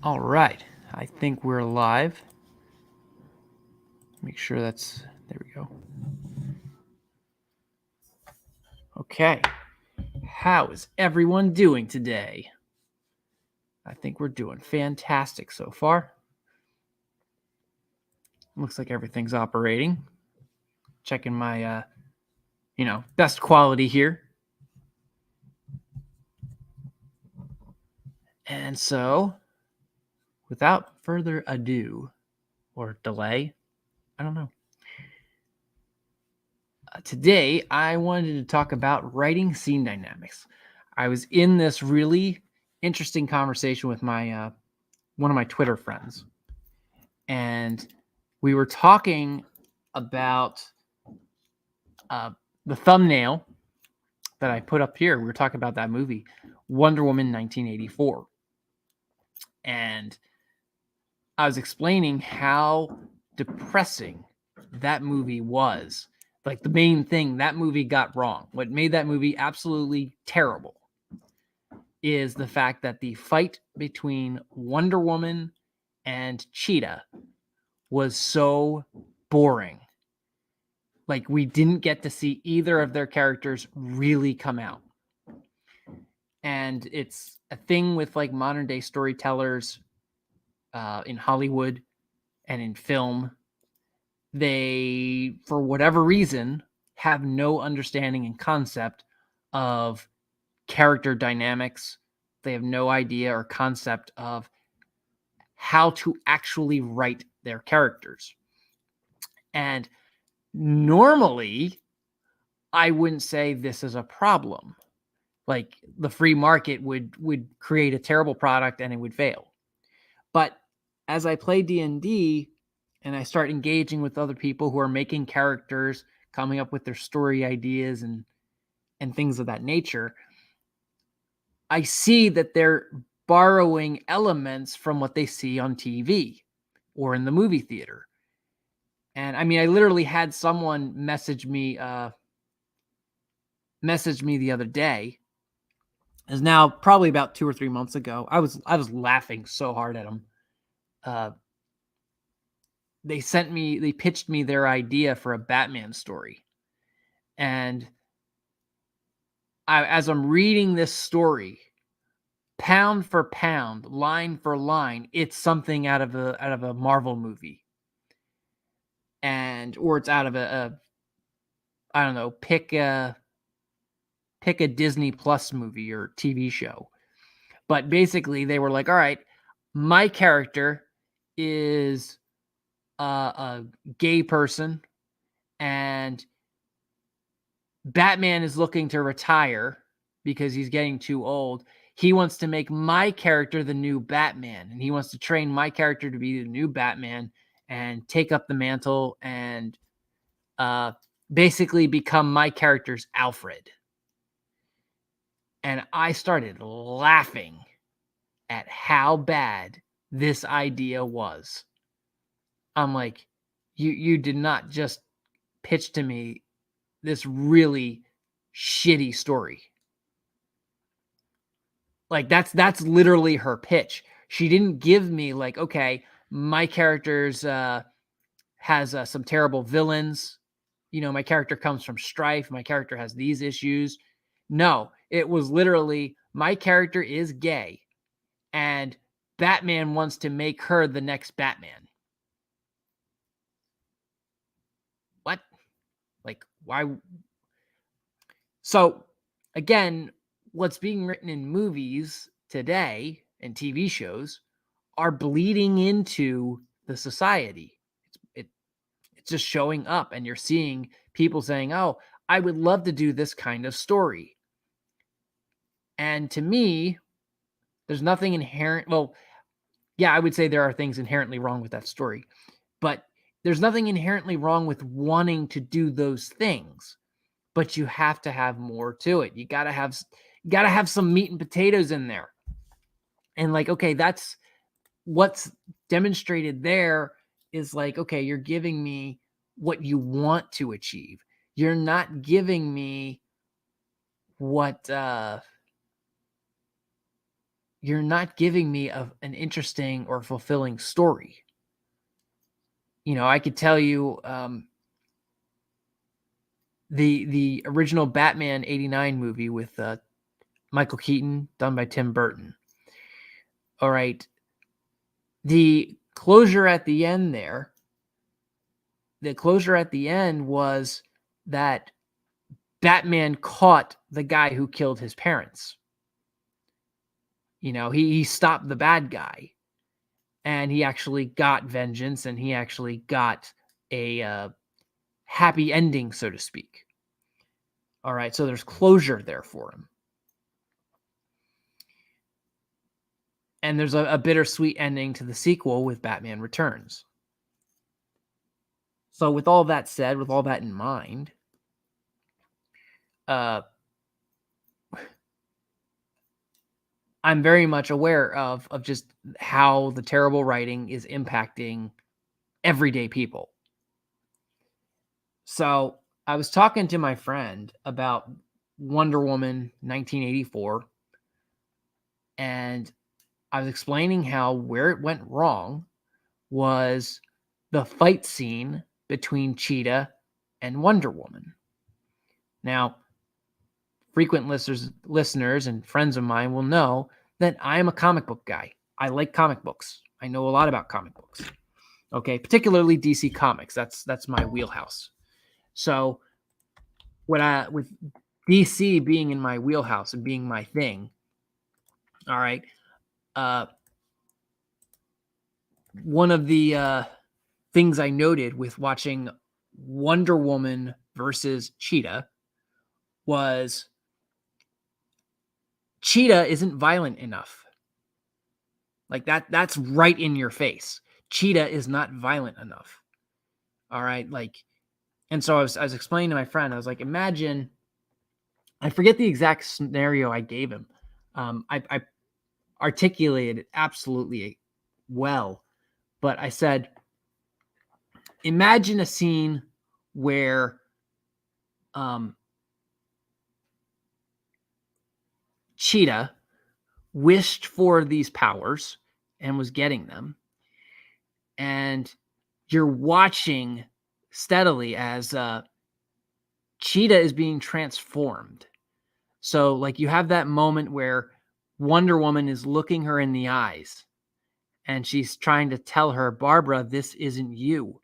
All right. I think we're live. Make sure there we go. Okay. How is everyone doing today? I think we're doing fantastic so far. Looks like everything's operating. Checking my, best quality here. And so, without further ado or delay, I don't know. Today, I wanted to talk about writing scene dynamics. I was in this really interesting conversation with my one of my Twitter friends, and we were talking about the thumbnail that I put up here. We were talking about that movie, Wonder Woman 1984, and I was explaining how depressing that movie was. Like the main thing that movie got wrong, what made that movie absolutely terrible, is the fact that the fight between Wonder Woman and Cheetah was so boring. Like we didn't get to see either of their characters really come out. And it's a thing with like modern day storytellers in Hollywood and in film. They, for whatever reason, have no understanding and concept of character dynamics. They have no idea or concept of how to actually write their characters. And normally, I wouldn't say this is a problem. Like the free market would create a terrible product and it would fail. But as I play D&D and I start engaging with other people who are making characters, coming up with their story ideas and things of that nature, I see that they're borrowing elements from what they see on TV or in the movie theater. And I mean, I literally had someone message me the other day. Is now probably about 2 or 3 months ago. I was laughing so hard at them. They pitched me their idea for a Batman story, and as I'm reading this story, pound for pound, line for line, it's something out of a Marvel movie, or it's out of a I don't know, pick a Disney Plus movie or TV show. But basically, they were like, all right, my character is a gay person, and Batman is looking to retire because he's getting too old. He wants to make my character the new Batman, and he wants to train my character to be the new Batman and take up the mantle and basically become my character's Alfred. And I started laughing at how bad this idea was. I'm like, you did not just pitch to me this really shitty story. Like that's literally her pitch. She didn't give me like, okay, my character's has some terrible villains. You know, my character comes from strife. My character has these issues. No, it was literally my character is gay, and Batman wants to make her the next Batman. What? Like, why? So, again, what's being written in movies today and TV shows are bleeding into the society. It's just showing up, and you're seeing people saying, "Oh, I would love to do this kind of story." And to me, there's nothing inherent. Well, yeah, I would say there are things inherently wrong with that story, but there's nothing inherently wrong with wanting to do those things. But you have to have more to it. You gotta have some meat and potatoes in there. And like, okay, that's what's demonstrated there is like, okay, you're giving me what you want to achieve. You're not giving me what you're not giving me an interesting or fulfilling story. I could tell you the original Batman '89 movie with Michael Keaton, done by Tim Burton. All right, the closure at the end there. The closure at the end was that Batman caught the guy who killed his parents. He stopped the bad guy, and he actually got vengeance, and he actually got a happy ending, so to speak. All right, so there's closure there for him. And there's a bittersweet ending to the sequel with Batman Returns. So with all that said, with all that in mind, I'm very much aware of just how the terrible writing is impacting everyday people. So I was talking to my friend about Wonder Woman 1984, and I was explaining how where it went wrong was the fight scene between Cheetah and Wonder Woman. Now, frequent listeners and friends of mine will know that I am a comic book guy. I like comic books. I know a lot about comic books. Okay, particularly DC Comics. That's my wheelhouse. So, with DC being in my wheelhouse and being my thing, all right. One of the things I noted with watching Wonder Woman versus Cheetah was Cheetah isn't violent enough. Like that's right in your face. Cheetah is not violent enough. All right. And so I was explaining to my friend, I was like, imagine, I forget the exact scenario I gave him. I articulated it absolutely well, but I said, imagine a scene where Cheetah wished for these powers and was getting them, and you're watching steadily as Cheetah is being transformed. So like you have that moment where Wonder Woman is looking her in the eyes and she's trying to tell her, Barbara, this isn't you.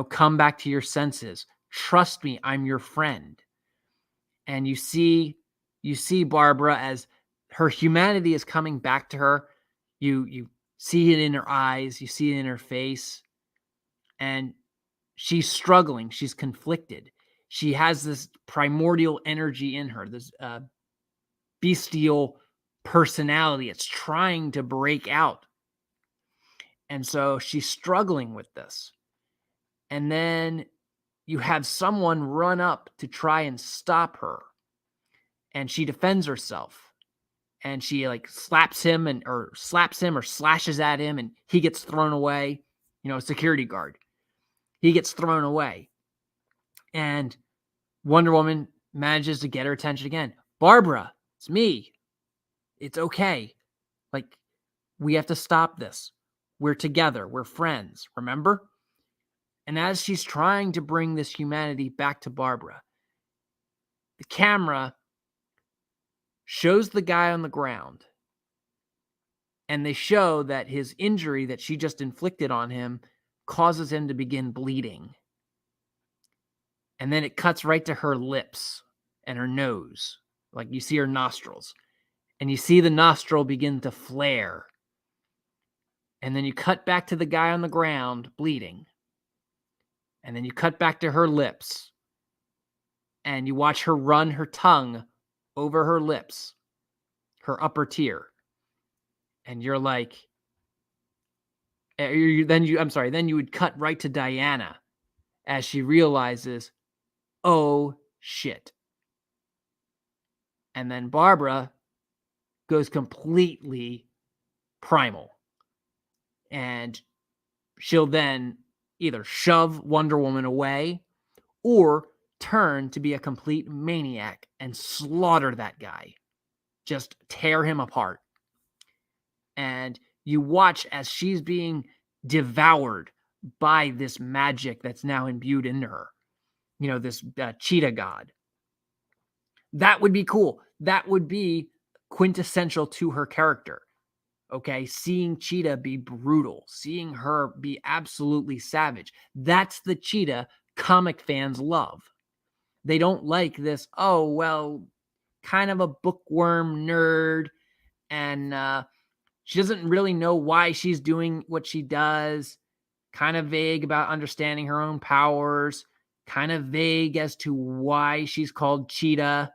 Come back to your senses. Trust me, I'm your friend. And you see Barbara as her humanity is coming back to her. You see it in her eyes, you see it in her face, and she's struggling, she's conflicted. She has this primordial energy in her, this bestial personality. It's trying to break out. And so she's struggling with this. And then you have someone run up to try and stop her. And she defends herself. And she slaps him or slashes at him, and he gets thrown away. A security guard. He gets thrown away. And Wonder Woman manages to get her attention again. Barbara, it's me. It's okay. We have to stop this. We're together. We're friends. Remember? And as she's trying to bring this humanity back to Barbara, the camera shows the guy on the ground. And they show that his injury that she just inflicted on him causes him to begin bleeding. And then it cuts right to her lips and her nose. Like you see her nostrils. And you see the nostril begin to flare. And then you cut back to the guy on the ground bleeding. And then you cut back to her lips. And you watch her run her tongue over her lips, her upper tier. And you're like, then you would cut right to Diana as she realizes, oh shit. And then Barbara goes completely primal. And she'll then either shove Wonder Woman away or turn to be a complete maniac and slaughter that guy. just tear him apart. And you watch as she's being devoured by this magic that's now imbued into her. This cheetah god. That would be cool. That would be quintessential to her character. Okay, seeing Cheetah be brutal, seeing her be absolutely savage. That's the Cheetah comic fans love. They don't like this, oh, well, kind of a bookworm nerd, and she doesn't really know why she's doing what she does, kind of vague about understanding her own powers, kind of vague as to why she's called Cheetah.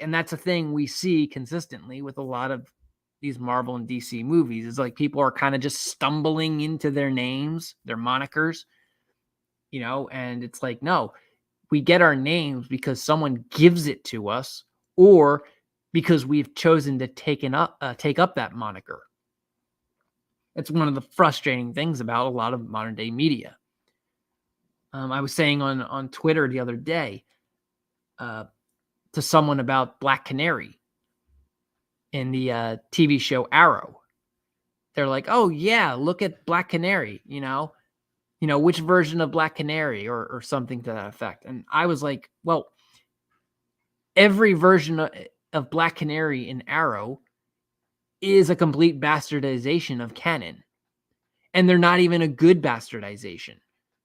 And that's a thing we see consistently with a lot of these Marvel and DC movies. Is like people are kind of just stumbling into their names, their monikers, and it's like, no, we get our names because someone gives it to us or because we've chosen to take up that moniker. It's one of the frustrating things about a lot of modern day media. I was saying on Twitter the other day to someone about Black Canary in the TV show Arrow. They're like, oh yeah, look at Black Canary, which version of Black Canary or something to that effect. And I was like, well, every version of Black Canary in Arrow is a complete bastardization of canon. And they're not even a good bastardization.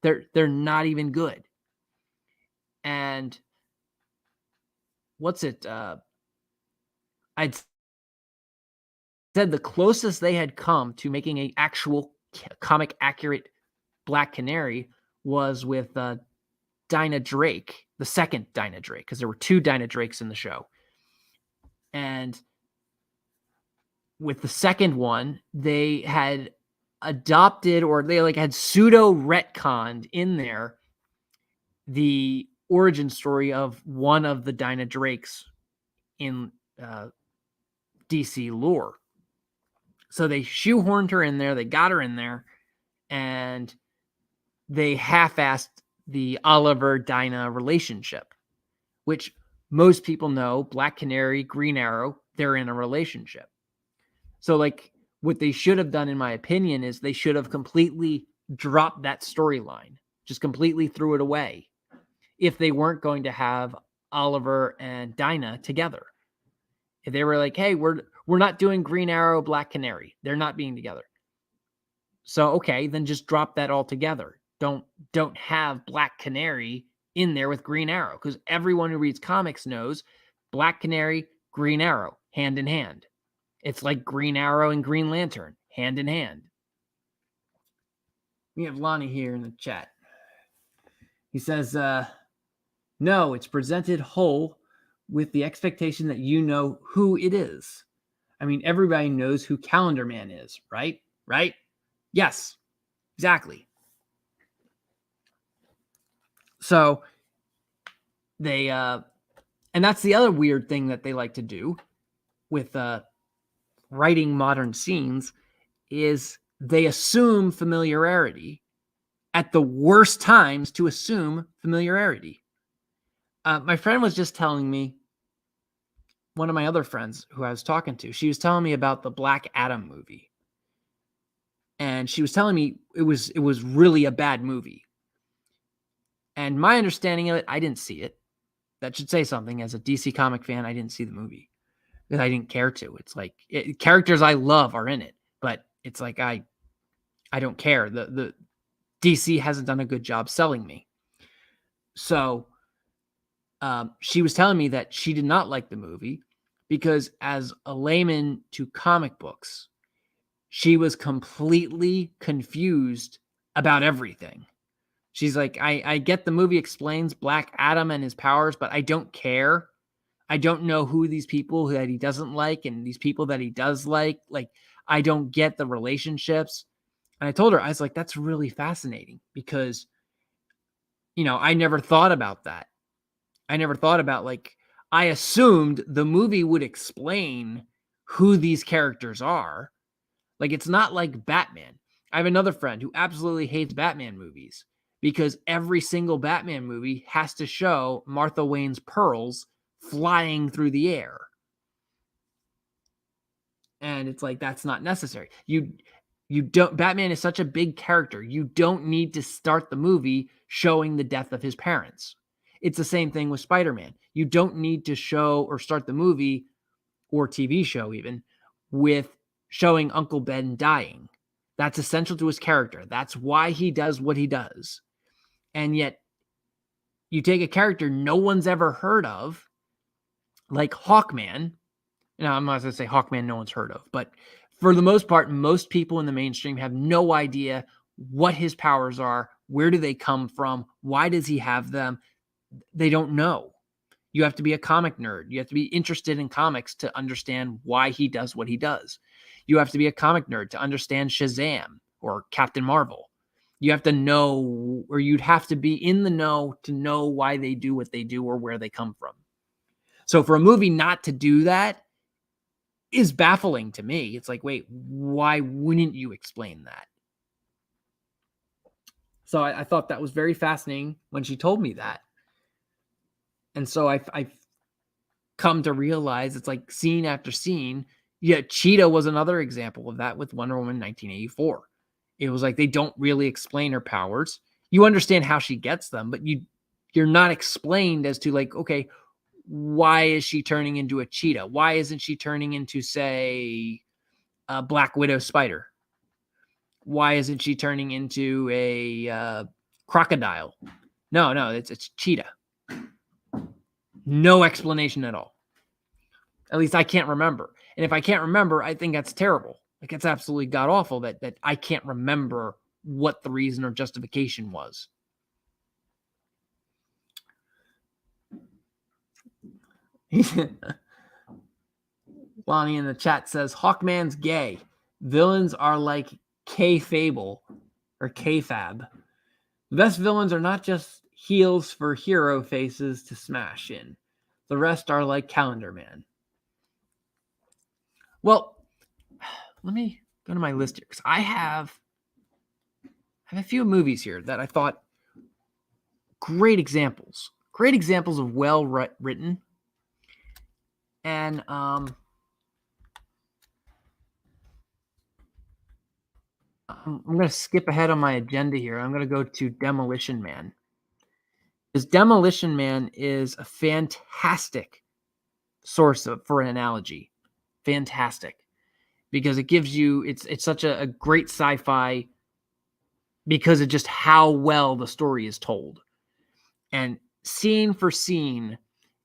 They're not even good. And what's it? I'd said the closest they had come to making an actual comic accurate Black Canary was with Dinah Drake, the second Dinah Drake, because there were two Dinah Drakes in the show. And with the second one, they had adopted, or they had pseudo retconned in there the origin story of one of the Dinah Drakes in DC lore. So they shoehorned her in there, they got her in there, and they half-assed the Oliver-Dinah relationship, which most people know, Black Canary, Green Arrow, they're in a relationship. So what they should have done, in my opinion, is they should have completely dropped that storyline, just completely threw it away if they weren't going to have Oliver and Dinah together. If they were like, hey, we're not doing Green Arrow, Black Canary, they're not being together. So, okay, then just drop that altogether. Don't have Black Canary in there with Green Arrow, because everyone who reads comics knows Black Canary, Green Arrow, hand in hand. It's like Green Arrow and Green Lantern, hand in hand. We have Lonnie here in the chat. He says, no, it's presented whole with the expectation that you know who it is. I mean, everybody knows who Calendar Man is, right? Right? Yes, exactly. So they, and that's the other weird thing that they like to do with writing modern scenes, is they assume familiarity at the worst times to assume familiarity. My friend was just telling me, one of my other friends who I was talking to, she was telling me about the Black Adam movie. And she was telling me it was really a bad movie. And my understanding of it, I didn't see it. That should say something. As a DC comic fan, I didn't see the movie because I didn't care to. It's like characters I love are in it, but it's like I don't care. The DC hasn't done a good job selling me. So she was telling me that she did not like the movie because, as a layman to comic books, she was completely confused about everything. She's like, I get the movie explains Black Adam and his powers, but I don't care. I don't know who these people that he doesn't like and these people that he does like. I don't get the relationships. And I told her, I was like, that's really fascinating because, I never thought about that. I never thought about, I assumed the movie would explain who these characters are. It's not like Batman. I have another friend who absolutely hates Batman movies because every single Batman movie has to show Martha Wayne's pearls flying through the air. And it's like, that's not necessary. You don't, Batman is such a big character. You don't need to start the movie showing the death of his parents. It's the same thing with Spider-Man. You don't need to show or start the movie or TV show even with showing Uncle Ben dying. That's essential to his character. That's why he does what he does. And yet you take a character no one's ever heard of, like Hawkman. Now, I'm not going to say Hawkman no one's heard of, but for the most part, most people in the mainstream have no idea what his powers are, where do they come from, why does he have them? They don't know. You have to be a comic nerd. You have to be interested in comics to understand why he does what he does. You have to be a comic nerd to understand Shazam or Captain Marvel. You have to know, or you'd have to be in the know to know why they do what they do or where they come from. So for a movie not to do that is baffling to me. It's like, wait, why wouldn't you explain that? So I thought that was very fascinating when she told me that. And so I've come to realize it's like scene after scene. Yeah, Cheetah was another example of that with Wonder Woman 1984. It was like they don't really explain her powers. You understand how she gets them, but you're not explained as to like, okay, why is she turning into a cheetah? Why isn't she turning into, say, a Black Widow spider? Why isn't she turning into a crocodile? No, it's cheetah. No explanation at all. At least I can't remember. And if I can't remember, I think that's terrible. Like, it's absolutely god awful that I can't remember what the reason or justification was. Lonnie in the chat says Hawkman's gay. Villains are like K-Fable or K-Fab. The best villains are not just heels for hero faces to smash in. The rest are like Calendar Man. Well, let me go to my list here because I have a few movies here that I thought great examples of well written. And I'm going to skip ahead on my agenda here. I'm going to go to Demolition Man. Because Demolition Man is a fantastic source for an analogy. Fantastic. Because it gives you, it's such a great sci-fi because of just how well the story is told. And scene for scene,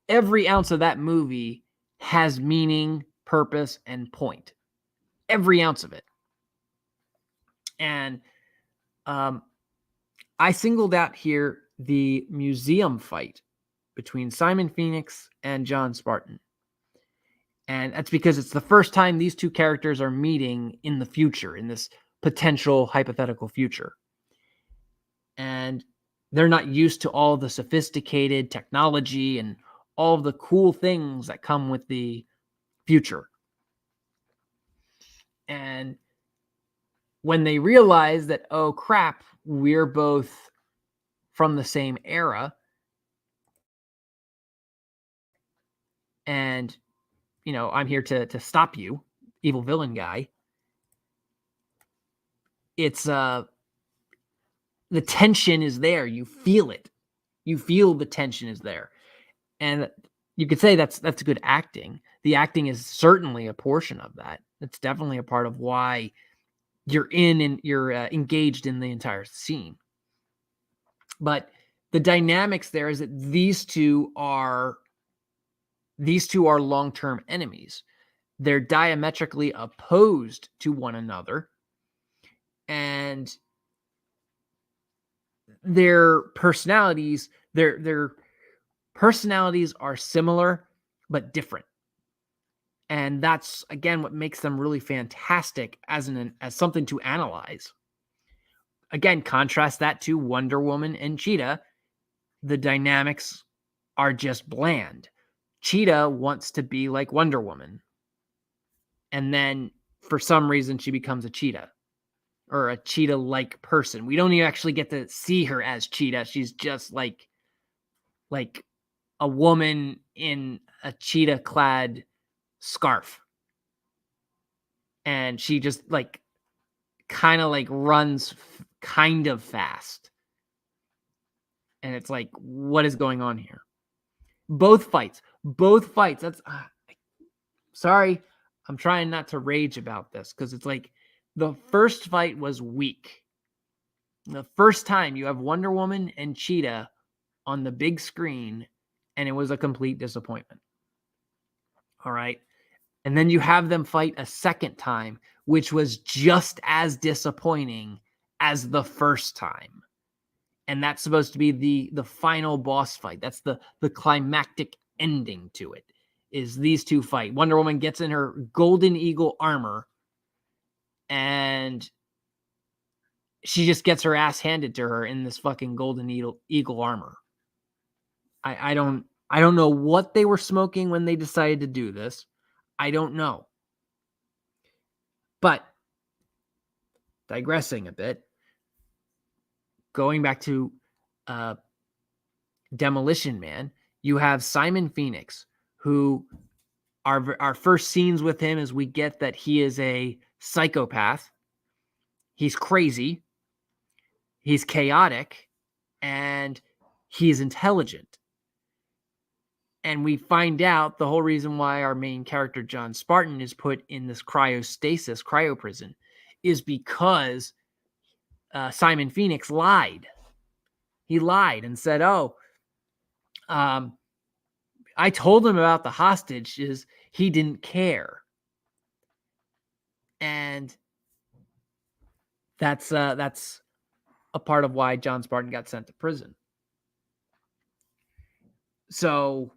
every ounce of that movie has meaning, purpose, and point. Every ounce of it. And I singled out here the museum fight between Simon Phoenix and John Spartan. And that's because it's the first time these two characters are meeting in the future, in this potential hypothetical future. And they're not used to all the sophisticated technology and all the cool things that come with the future. And when they realize that, oh crap, we're both from the same era, and I'm here to stop you, evil villain guy. It's the tension is there. You feel it. You feel the tension is there. And you could say that's good acting. The acting is certainly a portion of that. It's definitely a part of why you're in and you're engaged in the entire scene. But the dynamics there is that these two are long-term enemies. They're diametrically opposed to one another, and their personalities are similar but different. And that's again what makes them really fantastic as something to analyze. Again, contrast that to Wonder Woman and Cheetah. The dynamics are just bland. Cheetah wants to be like Wonder Woman. And then for some reason she becomes a cheetah or a cheetah-like person. We don't even actually get to see her as Cheetah. She's just like a woman in a cheetah-clad scarf. and she just like kind of like runs kind of fast. And it's like, what is going on here? Both fights. That's sorry. I'm trying not to rage about this because it's like the first fight was weak. The first time you have Wonder Woman and Cheetah on the big screen, and it was a complete disappointment. All right. And then you have them fight a second time, which was just as disappointing as the first time. And that's supposed to be the final boss fight. That's the climactic ending to it, is these two fight. Wonder Woman gets in her Golden Eagle armor, and she just gets her ass handed to her in this fucking Golden Eagle armor. I don't know what they were smoking when they decided to do this. I don't know. But digressing a bit, going back to Demolition Man, you have Simon Phoenix, who our first scenes with him is we get that he is a psychopath. He's crazy. He's chaotic, and he's intelligent. And we find out the whole reason why our main character, John Spartan, is put in this cryo prison is because Simon Phoenix lied. He lied and said, I told him about the hostages. He didn't care. And that's a part of why John Spartan got sent to prison. So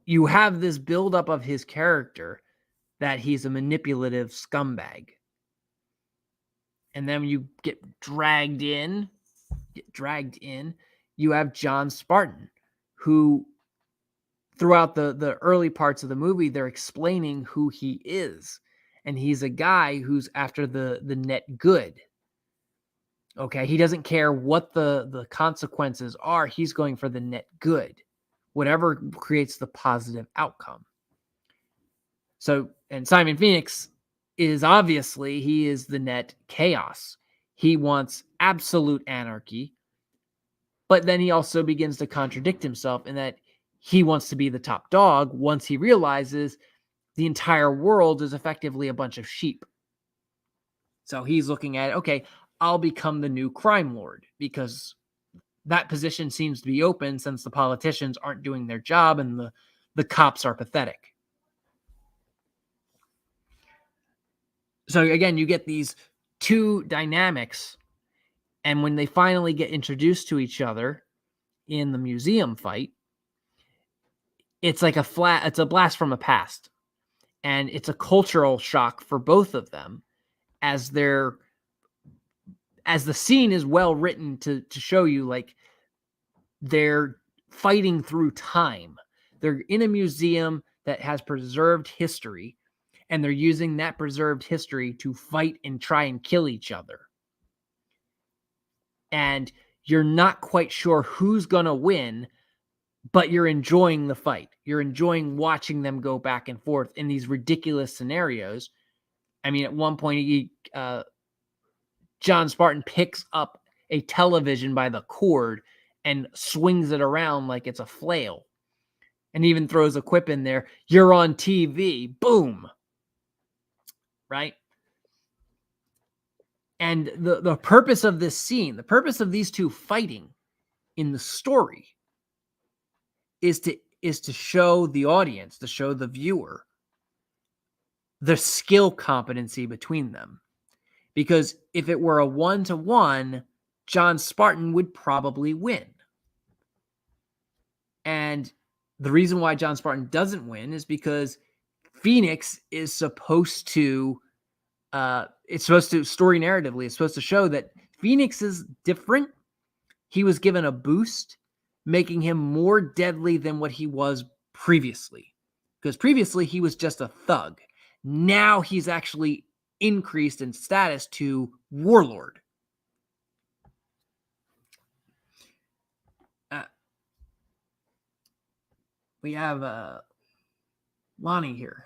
you have this buildup of his character that he's a manipulative scumbag. And then you get dragged in, you have John Spartan, who throughout the early parts of the movie, they're explaining who he is. And he's a guy who's after the net good. Okay, he doesn't care what the consequences are. He's going for the net good, whatever creates the positive outcome. So, and Simon Phoenix is obviously, he is the net chaos. He wants absolute anarchy, but then he also begins to contradict himself in that he wants to be the top dog once he realizes the entire world is effectively a bunch of sheep. So he's looking at, okay, I'll become the new crime lord because that position seems to be open since the politicians aren't doing their job and the cops are pathetic. So again, you get these two dynamics, and when they finally get introduced to each other in the museum fight, it's like it's a blast from the past. And it's a cultural shock for both of them as the scene is well written to show you like they're fighting through time. They're in a museum that has preserved history, and they're using that preserved history to fight and try and kill each other. And you're not quite sure who's going to win, but you're enjoying the fight. You're enjoying watching them go back and forth in these ridiculous scenarios. I mean, at one point, John Spartan picks up a television by the cord and swings it around like it's a flail, and even throws a quip in there. You're on TV. Boom. Right? And the purpose of this scene, the purpose of these two fighting in the story is to show the audience, to show the viewer the skill competency between them. Because if it were a 1-to-1, John Spartan would probably win. And the reason why John Spartan doesn't win is because Phoenix is supposed to, story narratively, it's supposed to show that Phoenix is different. He was given a boost, making him more deadly than what he was previously. Because previously he was just a thug. Now he's actually increased in status to warlord. We have Lonnie here.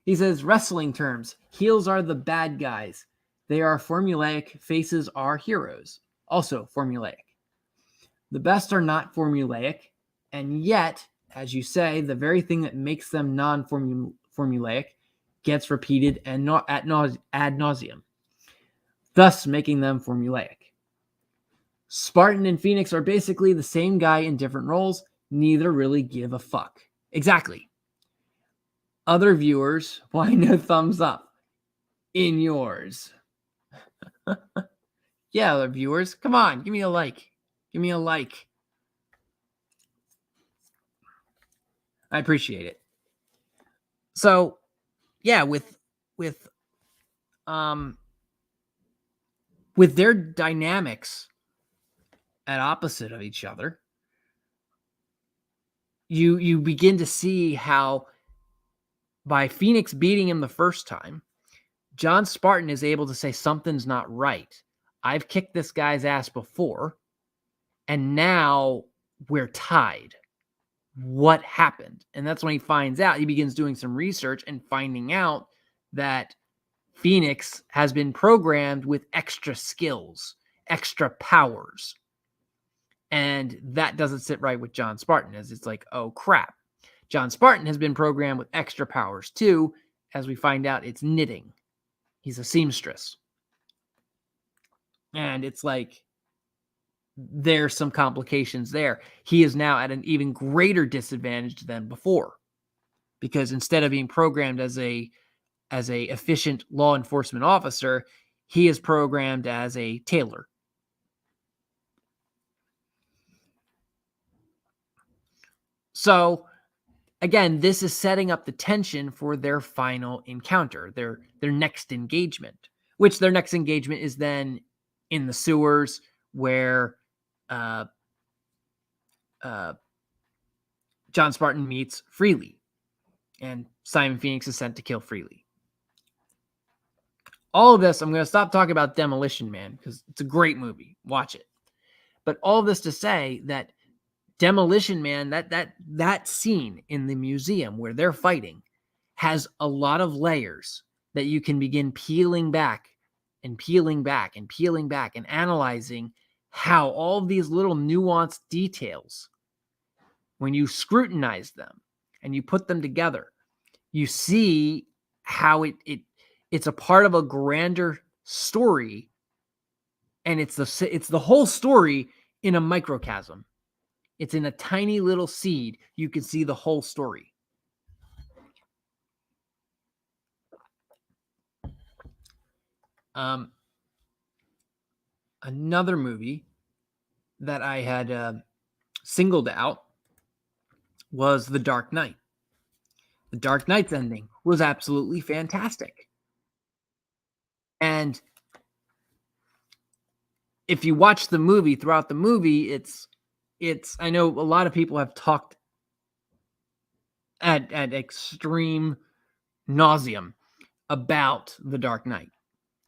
He says, wrestling terms. Heels are the bad guys. They are formulaic. Faces are heroes. Also formulaic. The best are not formulaic. And yet, as you say, the very thing that makes them non-formulaic gets repeated and not ad nauseum, thus making them formulaic. Spartan and Phoenix are basically the same guy in different roles. Neither really give a fuck. Exactly. Other viewers, why no thumbs up? In yours. Yeah, other viewers, come on, give me a like. Give me a like. I appreciate it. So, yeah, with their dynamics at opposite of each other, you begin to see how by Phoenix beating him the first time, John Spartan is able to say something's not right. I've kicked this guy's ass before, and now we're tied. What happened? And that's when he finds out. He begins doing some research and finding out that Phoenix has been programmed with extra skills, extra powers. And that doesn't sit right with John Spartan, as it's like, oh crap. John Spartan has been programmed with extra powers too. As we find out, it's knitting. He's a seamstress. And it's like, there's some complications there. He is now at an even greater disadvantage than before, because instead of being programmed as a efficient law enforcement officer, he is programmed as a tailor. So again, this is setting up the tension for their final encounter, their next engagement, which their next engagement is then in the sewers where John Spartan meets Freely, and Simon Phoenix is sent to kill Freely. All of this, I'm going to stop talking about Demolition Man because it's a great movie. Watch it. But all of this to say that Demolition Man, that scene in the museum where they're fighting has a lot of layers that you can begin peeling back and peeling back and peeling back and analyzing how all of these little nuanced details, when you scrutinize them and you put them together, you see how it's a part of a grander story, and it's the whole story in a microcosm. It's in a tiny little seed. You can see the whole story. Another movie that I had singled out was The Dark Knight. The Dark Knight's ending was absolutely fantastic. And if you watch the movie, throughout the movie, it's I know a lot of people have talked at extreme nauseum about The Dark Knight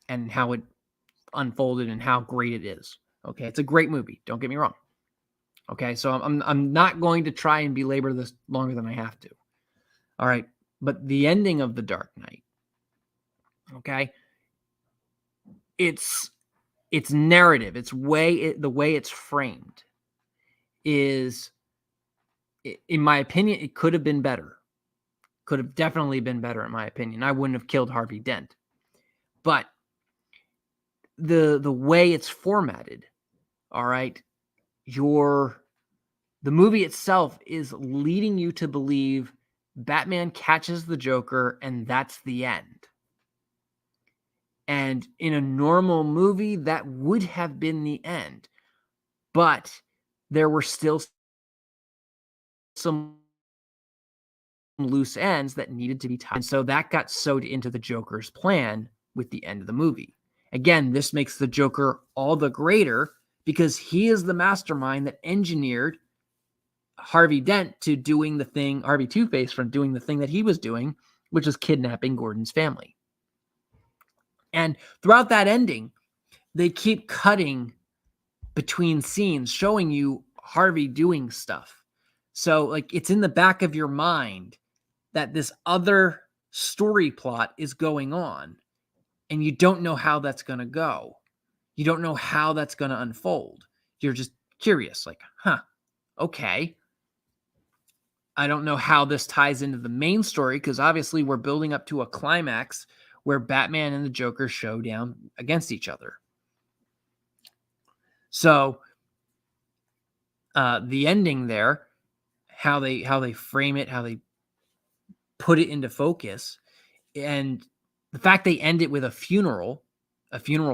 and how it unfolded and how great it is. Okay, it's a great movie. Don't get me wrong. Okay, so I'm not going to try and belabor this longer than I have to. All right, but the ending of The Dark Knight, okay, its narrative, the way it's framed is, in my opinion, it could have been better. Could have definitely been better, in my opinion. I wouldn't have killed Harvey Dent. But the way it's formatted, all right, the movie itself is leading you to believe Batman catches the Joker and that's the end. And in a normal movie, that would have been the end. But there were still some loose ends that needed to be tied. And so that got sewed into the Joker's plan with the end of the movie. Again, this makes the Joker all the greater because he is the mastermind that engineered Harvey Dent to doing the thing, Harvey Two-Face from doing the thing that he was doing, which was kidnapping Gordon's family. And throughout that ending, they keep cutting between scenes, showing you Harvey doing stuff. So, like, it's in the back of your mind that this other story plot is going on, and you don't know how that's going to go. You don't know how that's going to unfold. You're just curious, like, okay. I don't know how this ties into the main story, because obviously we're building up to a climax where Batman and the Joker show down against each other. So the ending there, how they frame it, how they put it into focus, and the fact they end it with a funeral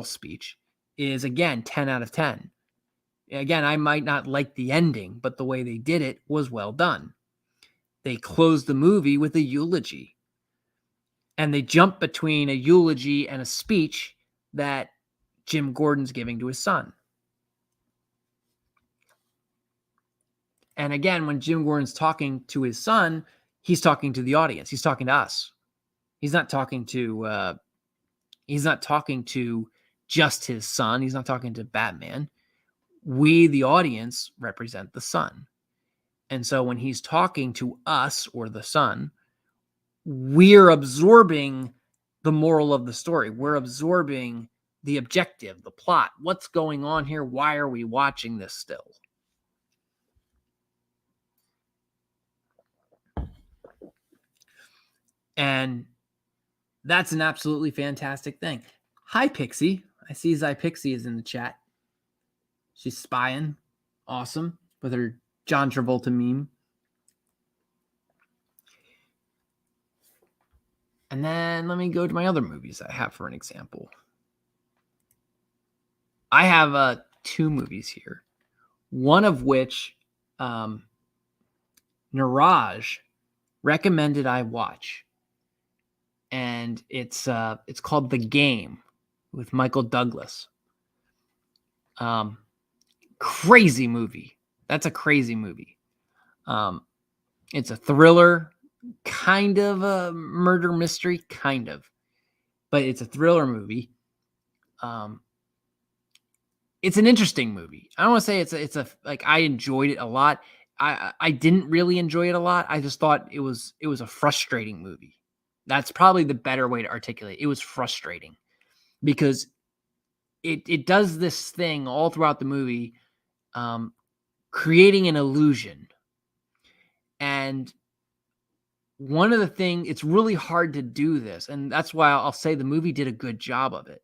speech is, again, 10 out of 10. Again, I might not like the ending, but the way they did it was well done. They closed the movie with a eulogy, and they jump between a eulogy and a speech that Jim Gordon's giving to his son. And again, when Jim Gordon's talking to his son, he's talking to the audience. He's talking to us. He's not talking to just his son. He's not talking to Batman. We, the audience, represent the son. And so when he's talking to us or the son, we're absorbing the moral of the story. We're absorbing the objective, the plot. What's going on here? Why are we watching this still? And that's an absolutely fantastic thing. Hi, Pixie. I see Pixie is in the chat. She's spying. Awesome. With her John Travolta meme. And then let me go to my other movies I have for an example. I have 2 movies here. One of which Niraj recommended I watch. And it's called The Game with Michael Douglas. Crazy movie. That's a crazy movie. It's a thriller, kind of a murder mystery, kind of, but it's a thriller movie. It's an interesting movie. I don't want to say it's a like I enjoyed it a lot. I didn't really enjoy it a lot. I just thought it was a frustrating movie. That's probably the better way to articulate it. It was frustrating because it does this thing all throughout the movie, creating an illusion. And one of the things, it's really hard to do this, and that's why I'll say the movie did a good job of it.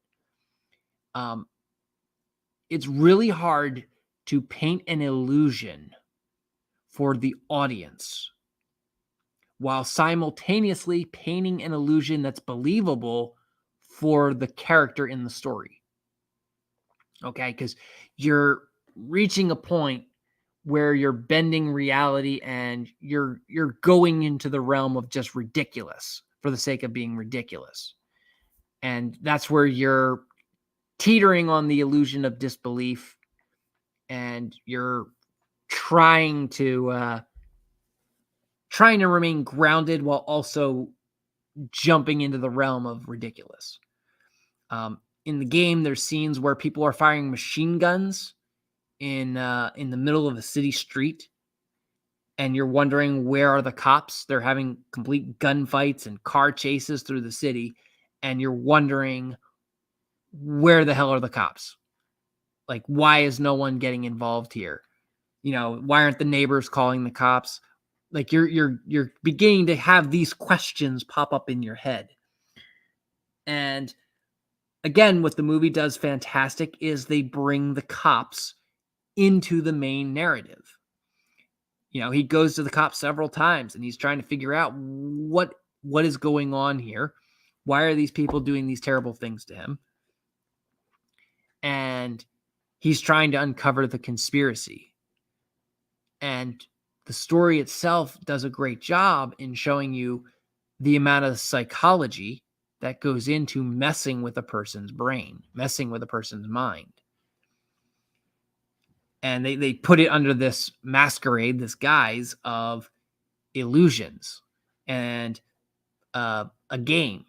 It's really hard to paint an illusion for the audience while simultaneously painting an illusion that's believable for the character in the story. Okay, because you're reaching a point where you're bending reality and you're going into the realm of just ridiculous for the sake of being ridiculous. And that's where you're teetering on the illusion of disbelief, and you're trying to remain grounded while also jumping into the realm of ridiculous. In the game, there's scenes where people are firing machine guns in the middle of a city street, and you're wondering, where are the cops? They're having complete gunfights and car chases through the city, and you're wondering, where the hell are the cops? Like, why is no one getting involved here? Why aren't the neighbors calling the cops? Like, you're beginning to have these questions pop up in your head. And again, what the movie does fantastic is they bring the cops into the main narrative. He goes to the cops several times, and he's trying to figure out what is going on here. Why are these people doing these terrible things to him? And he's trying to uncover the conspiracy. And the story itself does a great job in showing you the amount of psychology that goes into messing with a person's brain, messing with a person's mind. And they put it under this masquerade, this guise of illusions and a game.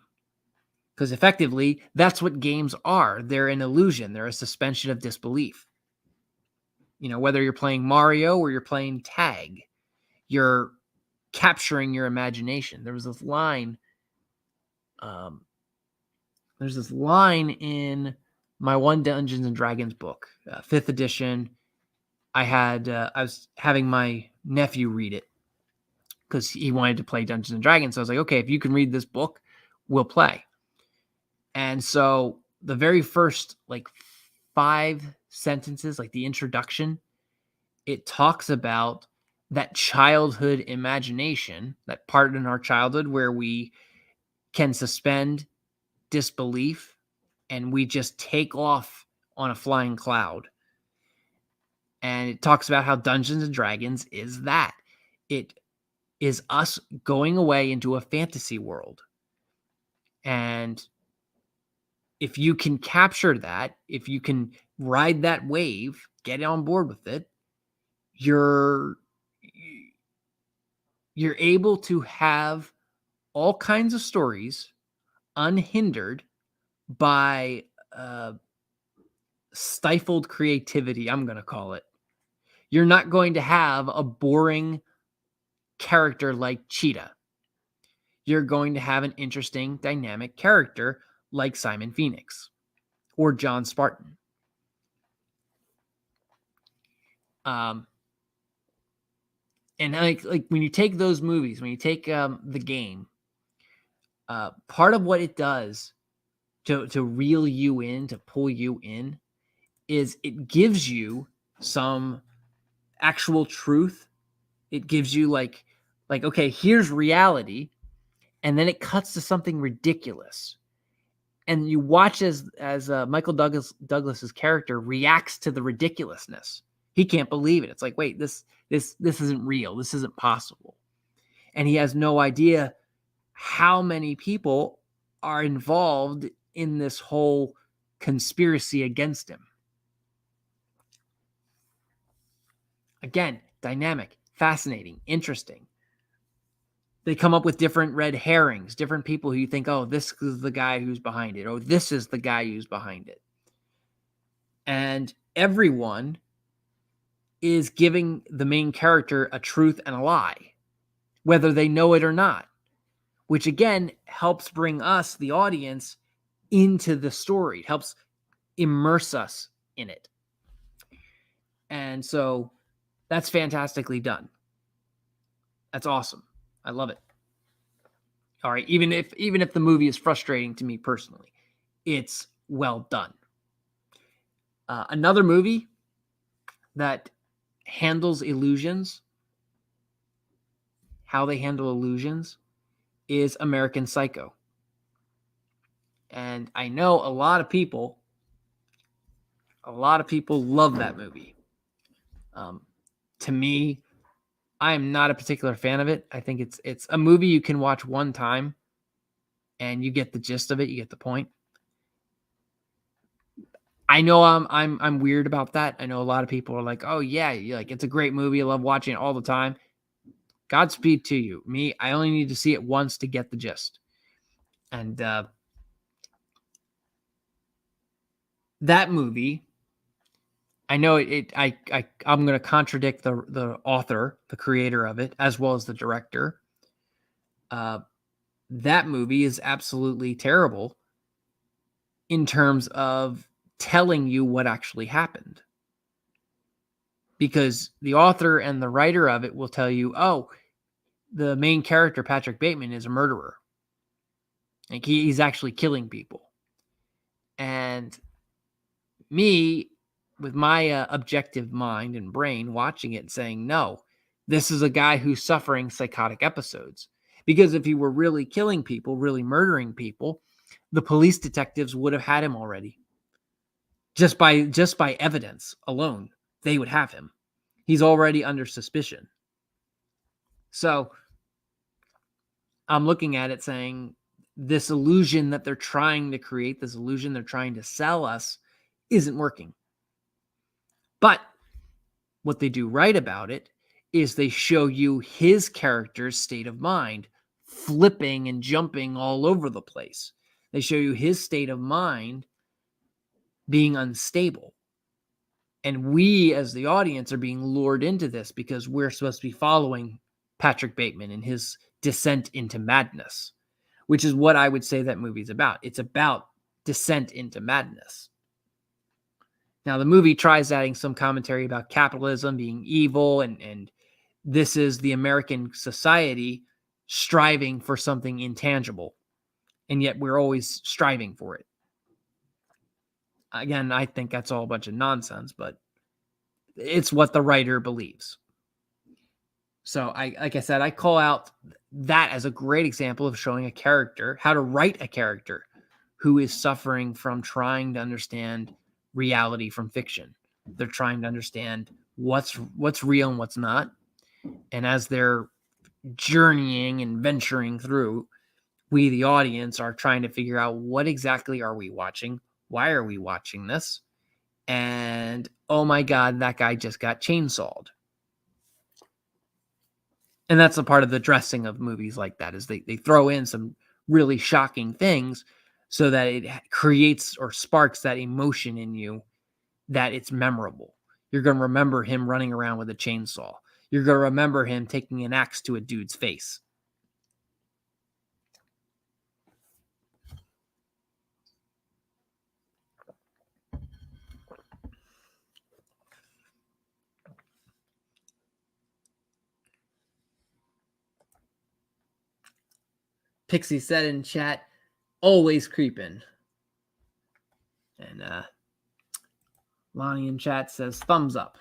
Because effectively, that's what games are. They're an illusion. They're a suspension of disbelief. Whether you're playing Mario or you're playing tag, you're capturing your imagination. There was this line There's this line in my one Dungeons and Dragons book, 5th edition. I was having my nephew read it because he wanted to play Dungeons and Dragons. So I was like, okay, if you can read this book, we'll play. And so the very first like 5 sentences, like the introduction, it talks about that childhood imagination, that part in our childhood where we can suspend disbelief and we just take off on a flying cloud. And it talks about how Dungeons and Dragons is that. It is us going away into a fantasy world. And if you can capture that, if you can ride that wave, get on board with it, you're able to have all kinds of stories unhindered by stifled creativity, I'm going to call it. You're not going to have a boring character like Cheetah. You're going to have an interesting, dynamic character like Simon Phoenix or John Spartan. And like when you take those movies, when you take the game, part of what it does to reel you in, to pull you in, is it gives you some actual truth. It gives you like okay, here's reality, and then it cuts to something ridiculous, and you watch as Michael Douglas's character reacts to the ridiculousness. He can't believe it. It's like, wait, this isn't real. This isn't possible, and he has no idea how many people are involved in this whole conspiracy against him. Again, dynamic, fascinating, interesting. They come up with different red herrings, different people who you think, oh, this is the guy who's behind it, or this is the guy who's behind it. And everyone is giving the main character a truth and a lie, whether they know it or not, which again helps bring us, the audience, into the story. It helps immerse us in it. And so that's fantastically done. That's awesome. I love it. All right, even if the movie is frustrating to me personally, it's well done. Another movie that handles illusions, how they handle illusions, is American Psycho. And I know a lot of people love that movie. To me, I am not a particular fan of it. I think it's a movie you can watch one time and you get the gist of it, you get the point. I know I'm weird about that. I know a lot of people are like, "Oh yeah, like it's a great movie. I love watching it all the time." Godspeed to you. Me, I only need to see it once to get the gist. And that movie, I know I'm going to contradict the author, the creator of it, as well as the director. That movie is absolutely terrible in terms of telling you what actually happened. Because the author and the writer of it will tell you, oh, the main character, Patrick Bateman, is a murderer. Like he's actually killing people. And me, with my objective mind and brain, watching it and saying, no, this is a guy who's suffering psychotic episodes. Because if he were really killing people, really murdering people, the police detectives would have had him already. Just by evidence alone, they would have him. He's already under suspicion. So I'm looking at it saying, this illusion that they're trying to create, this illusion they're trying to sell us, isn't working. But what they do right about it is they show you his character's state of mind, flipping and jumping all over the place. They show you his state of mind being unstable. And we, as the audience, are being lured into this because we're supposed to be following Patrick Bateman and his descent into madness. which is what I would say that movie's about. It's about descent into madness. Now, the movie tries adding some commentary about capitalism being evil, and this is the American society striving for something intangible, and yet we're always striving for it. Again, I think that's all a bunch of nonsense, but it's what the writer believes. So, like I said, I call out that as a great example of showing a character, how to write a character who is suffering from trying to understand reality from fiction. They're trying to understand what's real and what's not. And as they're journeying and venturing through, we, the audience, are trying to figure out what exactly are we watching? Why are we watching this? And oh my God, that guy just got chainsawed. And that's a part of the dressing of movies like that, is they throw in some really shocking things so that it creates or sparks that emotion in you, that it's memorable. You're going to remember him running around with a chainsaw. You're going to remember him taking an axe to a dude's face. Pixie said in chat, always creeping. And Lonnie in chat says thumbs up.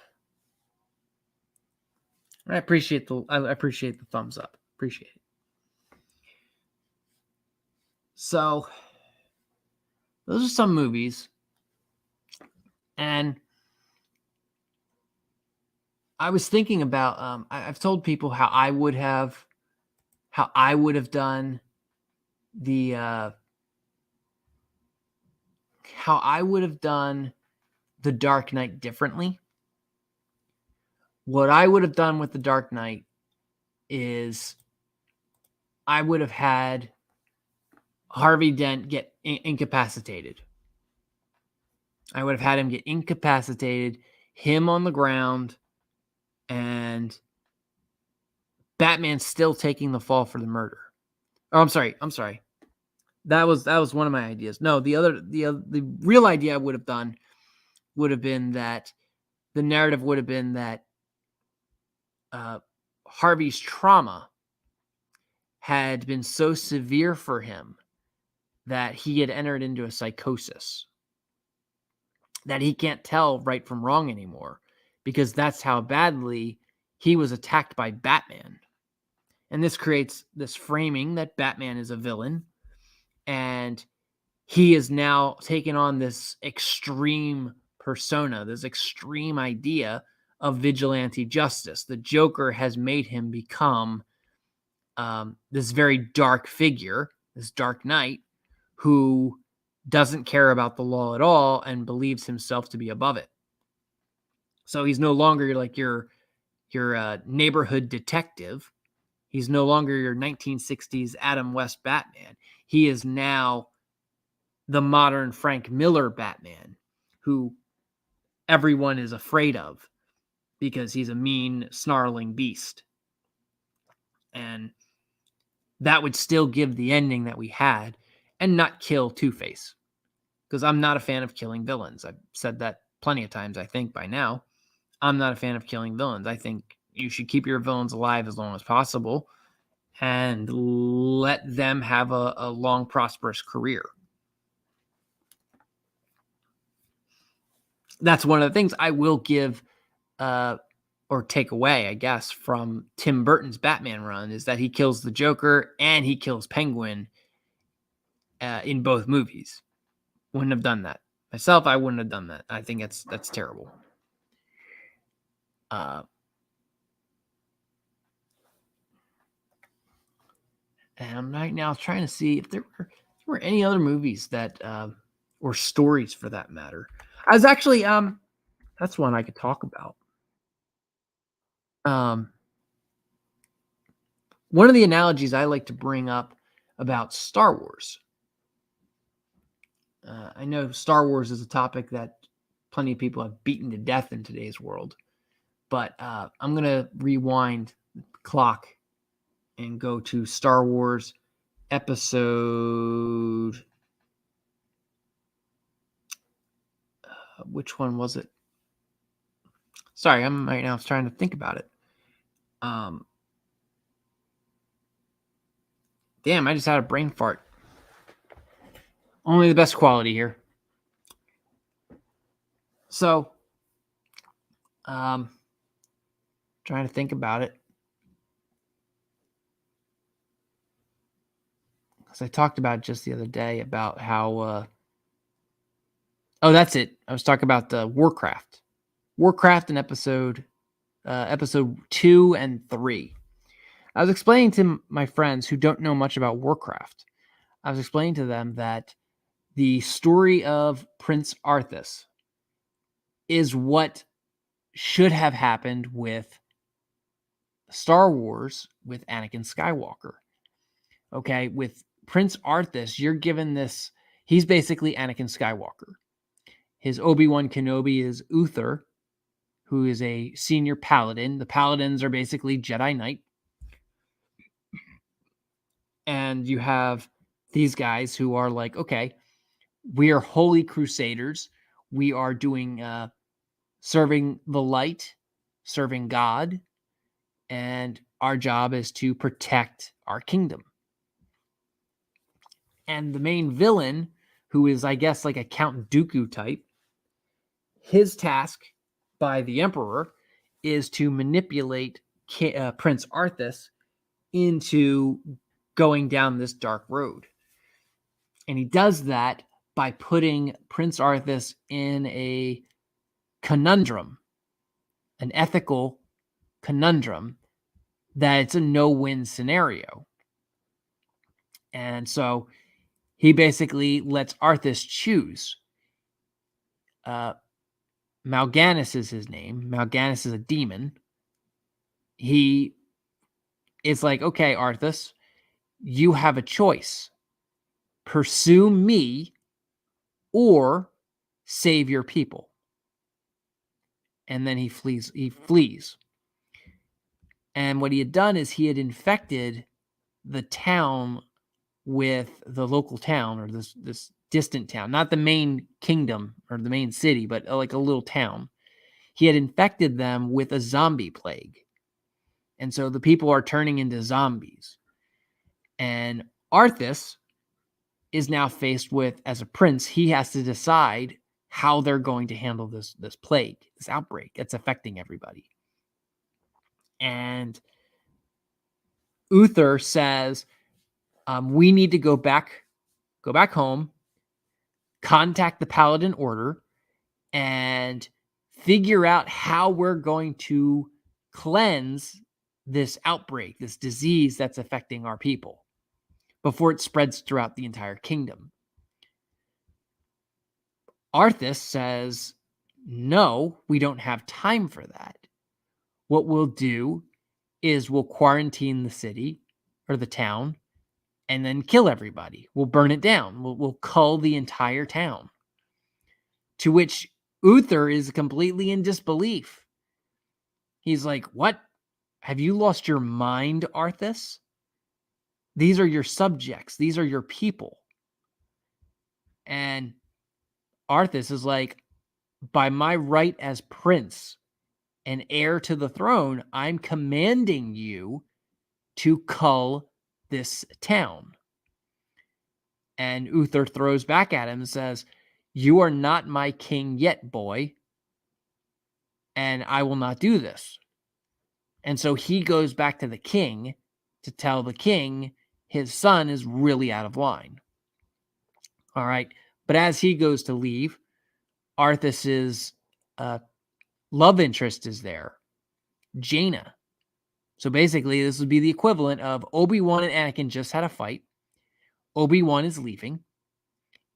I appreciate the thumbs up. Appreciate it. So those are some movies, and I was thinking about I've told people how I would have done the how I would have done The Dark Knight differently. What I would have done with The Dark Knight is I would have had Harvey Dent get incapacitated. I would have had him get incapacitated, him on the ground, and Batman still taking the fall for the murder. Oh, I'm sorry. That was one of my ideas. No, the real idea I would have done would have been that the narrative would have been that Harvey's trauma had been so severe for him that he had entered into a psychosis, that he can't tell right from wrong anymore, because that's how badly he was attacked by Batman. And this creates this framing that Batman is a villain, and he is now taken on this extreme persona, this extreme idea of vigilante justice. The Joker has made him become this very dark figure, this Dark Knight, who doesn't care about the law at all and believes himself to be above it. So he's no longer like your neighborhood detective. He's no longer your 1960s Adam West Batman. He is now the modern Frank Miller Batman, who everyone is afraid of because he's a mean, snarling beast. And that would still give the ending that we had and not kill Two-Face. Because I'm not a fan of killing villains. I've said that plenty of times, I think, by now. I'm not a fan of killing villains. I think you should keep your villains alive as long as possible and let them have a long, prosperous career. That's one of the things I will give or take away, I guess, from Tim Burton's Batman run, is that he kills the Joker and he kills Penguin in both movies. Wouldn't have done that. Myself, I wouldn't have done that. I think that's terrible. And I'm right now trying to see if there were any other movies that or stories for that matter. I was actually that's one I could talk about. One of the analogies I like to bring up about Star Wars. I know Star Wars is a topic that plenty of people have beaten to death in today's world, but I'm going to rewind the clock and go to Star Wars episode. Which one was it? Sorry, I'm right now trying to think about it. Damn, I just had a brain fart. Only the best quality here. So, trying to think about it. Because I talked about it just the other day about how. Oh, that's it. I was talking about the Warcraft. Warcraft in episode 2 and 3. I was explaining to my friends who don't know much about Warcraft. I was explaining to them that the story of Prince Arthas is what should have happened with Star Wars with Anakin Skywalker. Okay, with Prince Arthas, you're given this. He's basically Anakin Skywalker. His Obi-Wan Kenobi is Uther, who is a senior paladin. The paladins are basically Jedi Knight. And you have these guys who are like, okay, we are holy crusaders. We are doing serving the light, serving God, and our job is to protect our kingdom. And the main villain, who is, I guess, like a Count Dooku type, his task by the Emperor is to manipulate Prince Arthas into going down this dark road. And he does that by putting Prince Arthas in a conundrum, an ethical conundrum, that it's a no-win scenario. And so he basically lets Arthas choose. Mal'Ganis is his name. Mal'Ganis is a demon. He is like, okay, Arthas, you have a choice. Pursue me or save your people. And then he flees. And what he had done is he had infected the town with the local town, or this distant town, not the main kingdom or the main city, but like a little town. He had infected them with a zombie plague. And so the people are turning into zombies. And Arthas is now faced with, as a prince, he has to decide how they're going to handle this plague, this outbreak that's affecting everybody. And Uther says, we need to go back home, contact the Paladin Order, and figure out how we're going to cleanse this outbreak, this disease that's affecting our people, before it spreads throughout the entire kingdom. Arthas says, no, we don't have time for that. What we'll do is we'll quarantine the city or the town and then kill everybody. We'll burn it down. We'll cull the entire town. To which Uther is completely in disbelief. He's like, what? Have you lost your mind, Arthas? These are your subjects. These are your people. And Arthas is like, by my right as prince and heir to the throne, I'm commanding you to cull this town. And Uther throws back at him and says, you are not my king yet, boy, and I will not do this. And so he goes back to the king to tell the king his son is really out of line. All right. But as he goes to leave, Arthas's love interest is there, Jaina. So basically, this would be the equivalent of Obi-Wan and Anakin just had a fight. Obi-Wan is leaving,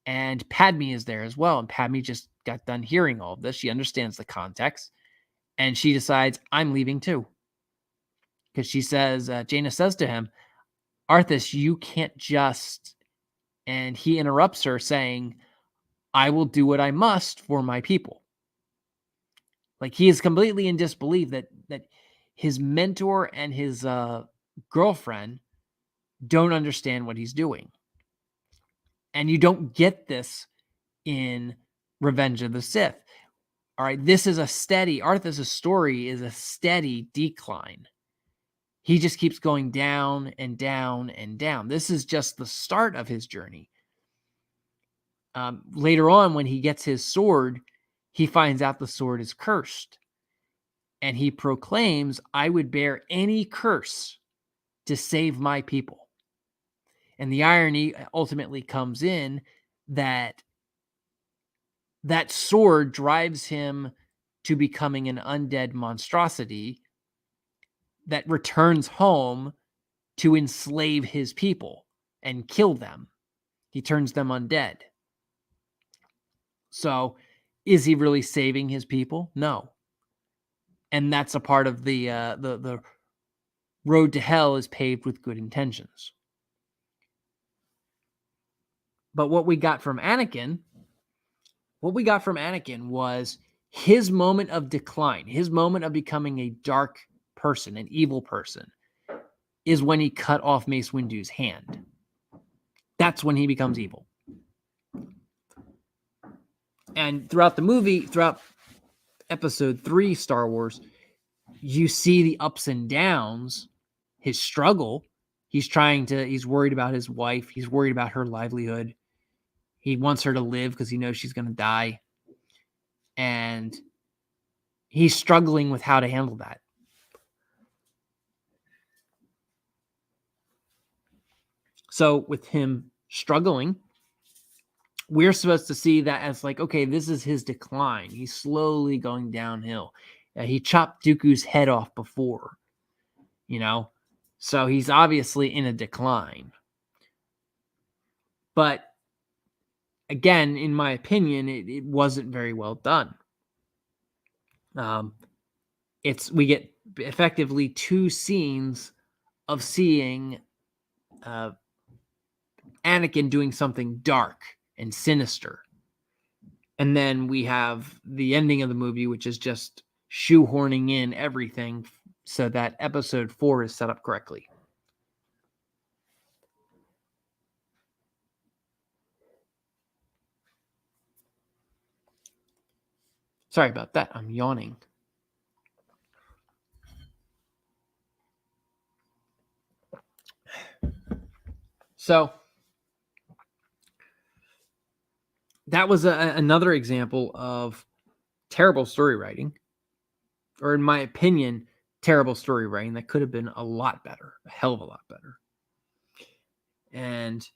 and Padme is there as well. And Padme just got done hearing all of this. She understands the context, and she decides, I'm leaving too. Because she says, Jaina says to him, Arthas, you can't just... And he interrupts her saying, I will do what I must for my people. Like, he is completely in disbelief that his mentor and his girlfriend don't understand what he's doing. And you don't get this in Revenge of the Sith. All right, this is a steady, Arthas' story is a steady decline. He just keeps going down and down and down. This is just the start of his journey. Later on, when he gets his sword, he finds out the sword is cursed. And he proclaims, I would bear any curse to save my people. And the irony ultimately comes in that that sword drives him to becoming an undead monstrosity that returns home to enslave his people and kill them. He turns them undead. So, is he really saving his people? No. And that's a part of the road to hell is paved with good intentions. But what we got from Anakin was his moment of decline, his moment of becoming a dark person, an evil person, is when he cut off Mace Windu's hand. That's when he becomes evil. And throughout the movie, throughout episode 3 Star Wars, you see the ups and downs, his struggle. He's worried about his wife. He's worried about her livelihood. He wants her to live because he knows she's going to die. And he's struggling with how to handle that. So with him struggling, we're supposed to see that as like, okay, this is his decline. He's slowly going downhill. He chopped Dooku's head off before, so he's obviously in a decline. But again, in my opinion, it wasn't very well done. We get effectively 2 scenes of seeing Anakin doing something dark and sinister. And then we have the ending of the movie, which is just shoehorning in everything so that episode 4 is set up correctly. Sorry about that. I'm yawning. So that was another example of terrible story writing, or in my opinion, terrible story writing that could have been a lot better, a hell of a lot better. And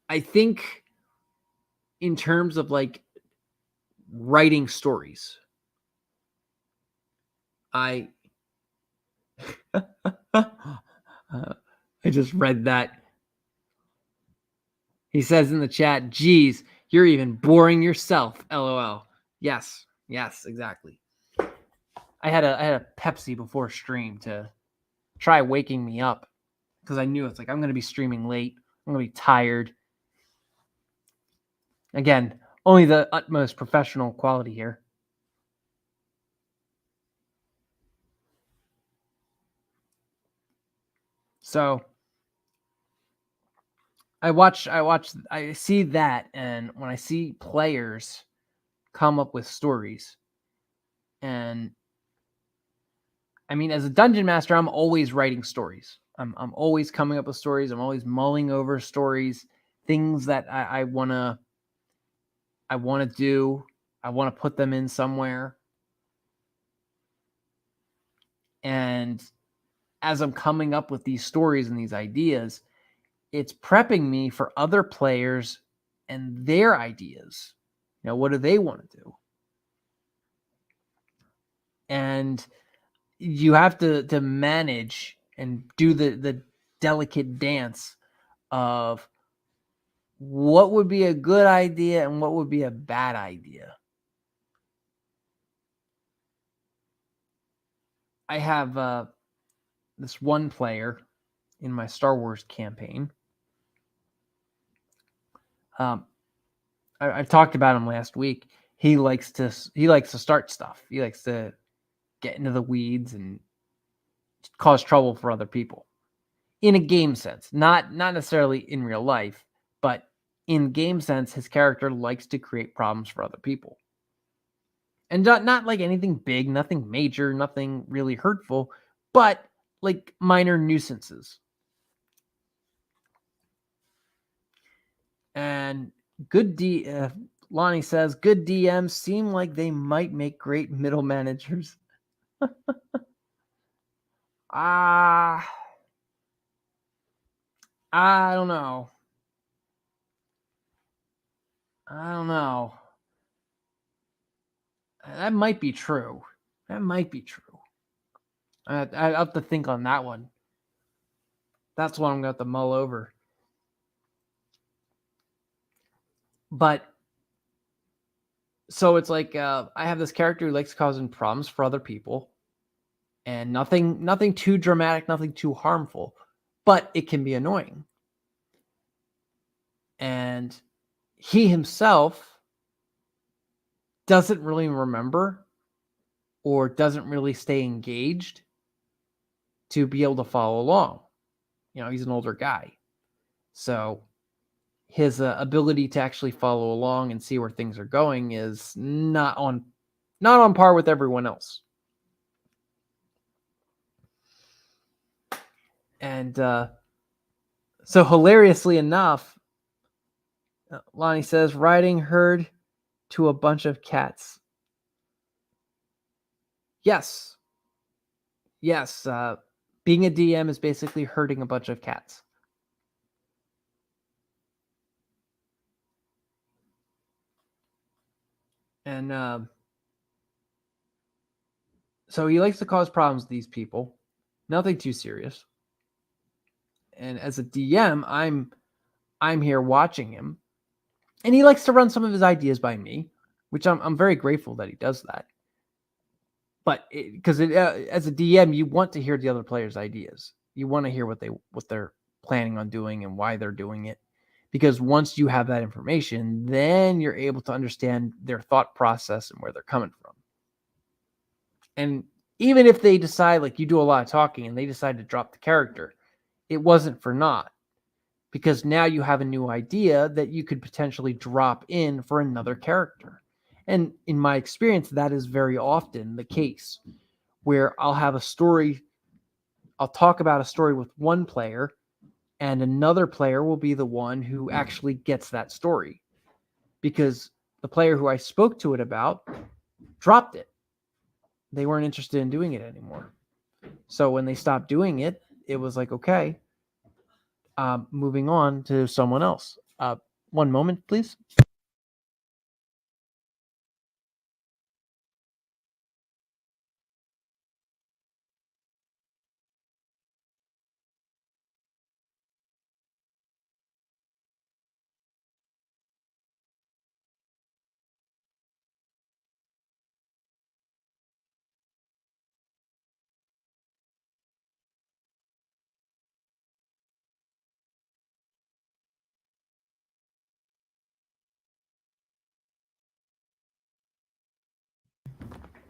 I think in terms of like writing stories, I just read that. He says in the chat, geez, you're even boring yourself, LOL. Yes, exactly. I had a Pepsi before stream to try waking me up because I knew it's like I'm going to be streaming late. I'm going to be tired. Again, only the utmost professional quality here. So I see that, and when I see players come up with stories, and I mean, as a dungeon master, I'm always writing stories. I'm always coming up with stories. I'm always mulling over stories, things that I wanna do. I want to put them in somewhere. And as I'm coming up with these stories and these ideas, it's prepping me for other players and their ideas. What do they want to do? And you have to manage and do the delicate dance of what would be a good idea and what would be a bad idea. I have this one player in my Star Wars campaign. I talked about him last week. He likes to start stuff. He likes to get into the weeds and cause trouble for other people. In a game sense, not necessarily in real life, but in game sense, his character likes to create problems for other people. And not like anything big, nothing major, nothing really hurtful, but like minor nuisances. And Lonnie says, good DMs seem like they might make great middle managers. I don't know. I don't know. That might be true. That might be true. I have to think on that one. That's what I'm going to have to mull over. But so it's like I have this character who likes causing problems for other people, and nothing too dramatic, nothing too harmful, but it can be annoying. And he himself doesn't really remember or doesn't really stay engaged to be able to follow along. You know, he's an older guy. So his ability to actually follow along and see where things are going is not on par with everyone else. And so hilariously enough, Lonnie says, riding herd to a bunch of cats. Yes. Being a DM is basically herding a bunch of cats. And so he likes to cause problems with these people. Nothing too serious. And as a DM, I'm here watching him. And he likes to run some of his ideas by me, which I'm very grateful that he does that. But because as a DM, you want to hear the other players' ideas. You want to hear what they're planning on doing and why they're doing it. Because once you have that information, then you're able to understand their thought process and where they're coming from. And even if they decide, like you do a lot of talking and they decide to drop the character, it wasn't for naught. Because now you have a new idea that you could potentially drop in for another character. And in my experience, that is very often the case, where I'll have a story, I'll talk about a story with one player, and another player will be the one who actually gets that story. Because the player who I spoke to it about dropped it. They weren't interested in doing it anymore. So when they stopped doing it, it was like, okay, moving on to someone else. One moment, please.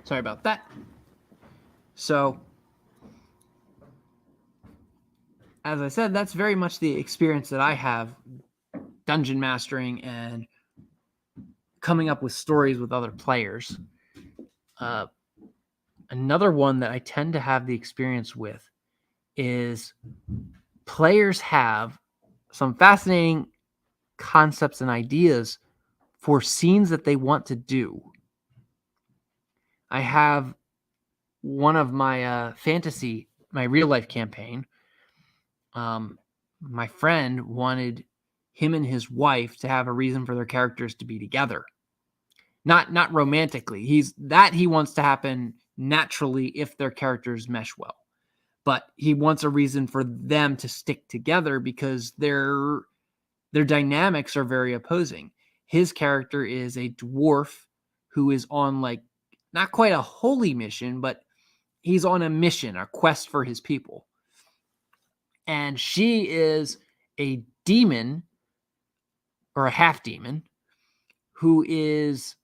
Sorry about that. So, as I said, that's very much the experience that I have dungeon mastering and coming up with stories with other players. Another one that I tend to have the experience with is players have some fascinating concepts and ideas for scenes that they want to do. I have one of my fantasy, my real life campaign. My friend wanted him and his wife to have a reason for their characters to be together. Not romantically. He wants to happen naturally if their characters mesh well. But he wants a reason for them to stick together because their dynamics are very opposing. His character is a dwarf who is on like not quite a holy mission, but he's on a mission, a quest for his people. And she is a demon or a half demon who is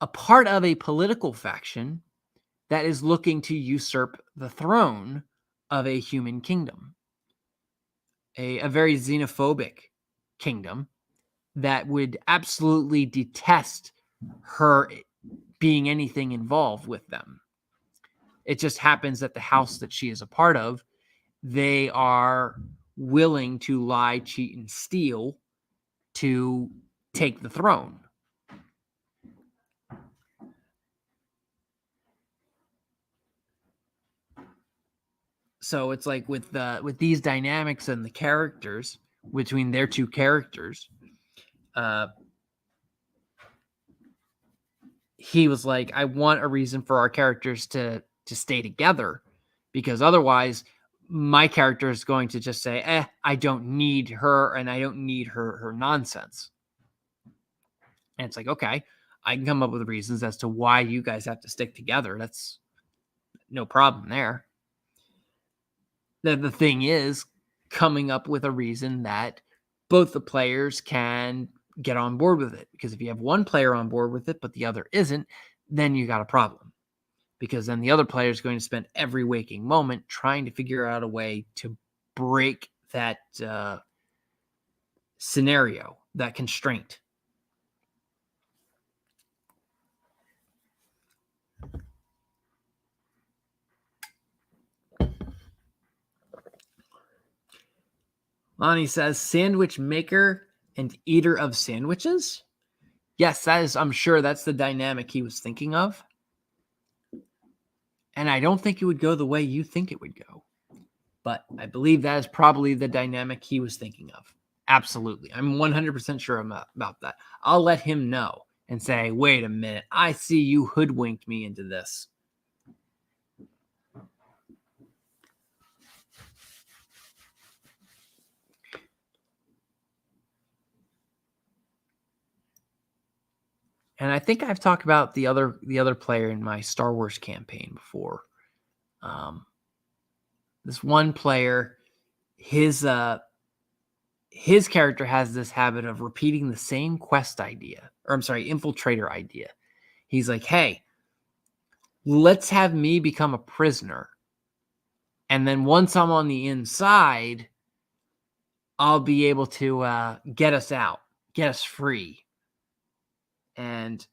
a part of a political faction that is looking to usurp the throne of a human kingdom, a very xenophobic kingdom that would absolutely detest her being anything involved with them. It just happens that the house that she is a part of, they are willing to lie, cheat, and steal to take the throne. So it's like with these dynamics and the characters between their two characters, he was like, I want a reason for our characters to stay together, because otherwise my character is going to just say, I don't need her, and I don't need her nonsense. And it's like, okay, I can come up with reasons as to why you guys have to stick together. That's no problem there. The thing is coming up with a reason that both the players can get on board with it. Because if you have one player on board with it, but the other isn't, then you got a problem. Because then the other player is going to spend every waking moment trying to figure out a way to break that scenario, that constraint. Lonnie says, sandwich maker and eater of sandwiches? Yes, I'm sure that's the dynamic he was thinking of. And I don't think it would go the way you think it would go. But I believe that is probably the dynamic he was thinking of. Absolutely. I'm 100% sure about that. I'll let him know and say, wait a minute, I see you hoodwinked me into this. And I think I've talked about the other player in my Star Wars campaign before. This one player, his character has this habit of repeating the same quest idea, or I'm sorry, infiltrator idea. He's like, hey, let's have me become a prisoner. And then once I'm on the inside, I'll be able to get us out, get us free. And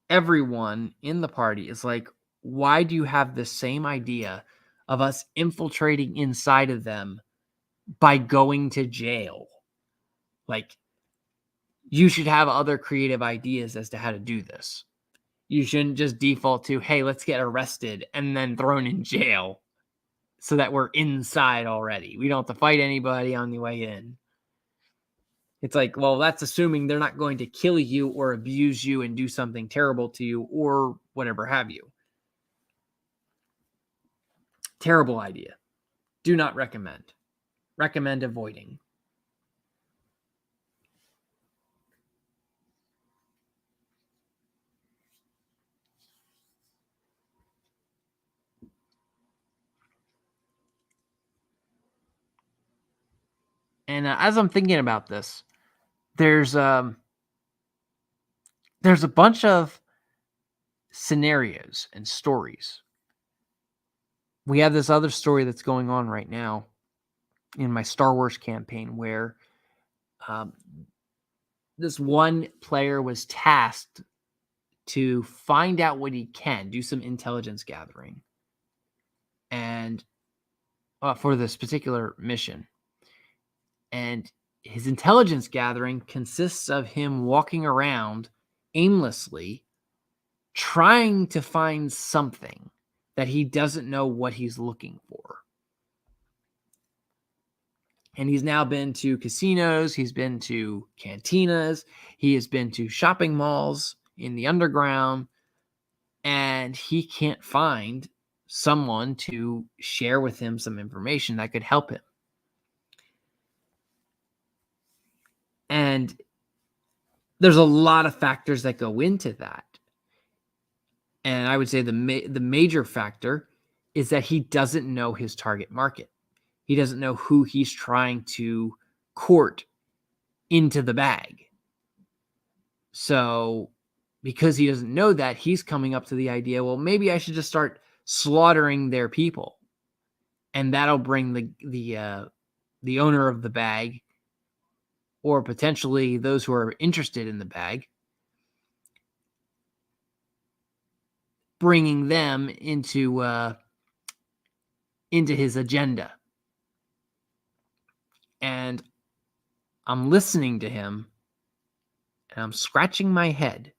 everyone in the party is like, why do you have the same idea of us infiltrating inside of them by going to jail? Like, you should have other creative ideas as to how to do this. You shouldn't just default to, hey, let's get arrested and then thrown in jail so that we're inside already. We don't have to fight anybody on the way in. It's like, well, that's assuming they're not going to kill you or abuse you and do something terrible to you or whatever have you. Terrible idea. Do not recommend. Recommend avoiding. And as I'm thinking about this, there's a bunch of scenarios and stories. We have this other story that's going on right now in my Star Wars campaign where this one player was tasked to find out what he can, do some intelligence gathering, and for this particular mission. And his intelligence gathering consists of him walking around aimlessly trying to find something that he doesn't know what he's looking for. And he's now been to casinos, he's been to cantinas, he has been to shopping malls in the underground, and he can't find someone to share with him some information that could help him. And there's a lot of factors that go into that. And I would say the major factor is that he doesn't know his target market. He doesn't know who he's trying to court into the bag. So because he doesn't know that, he's coming up to the idea, well, maybe I should just start slaughtering their people, and that'll bring the owner of the bag, or potentially those who are interested in the bag, bringing them into his agenda. And I'm listening to him, and I'm scratching my head,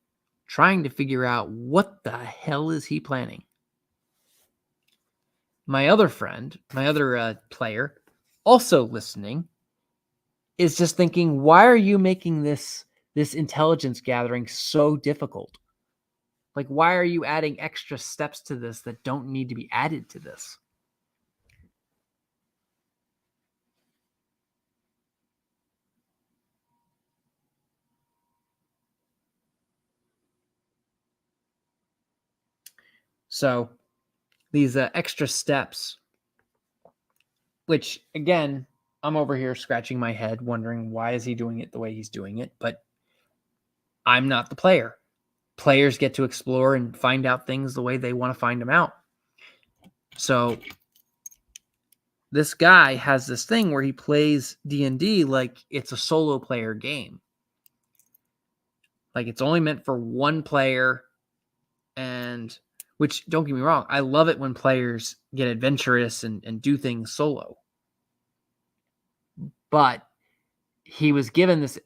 trying to figure out what the hell is he planning. My other friend, my other player, also listening, is just thinking, why are you making this intelligence gathering so difficult? Like, why are you adding extra steps to this that don't need to be added to this? So these extra steps, which again, I'm over here scratching my head, wondering why is he doing it the way he's doing it? But I'm not the player. Players get to explore and find out things the way they want to find them out. So this guy has this thing where he plays D&D like it's a solo player game. Like it's only meant for one player, and which, don't get me wrong, I love it when players get adventurous and do things solo. But he was given this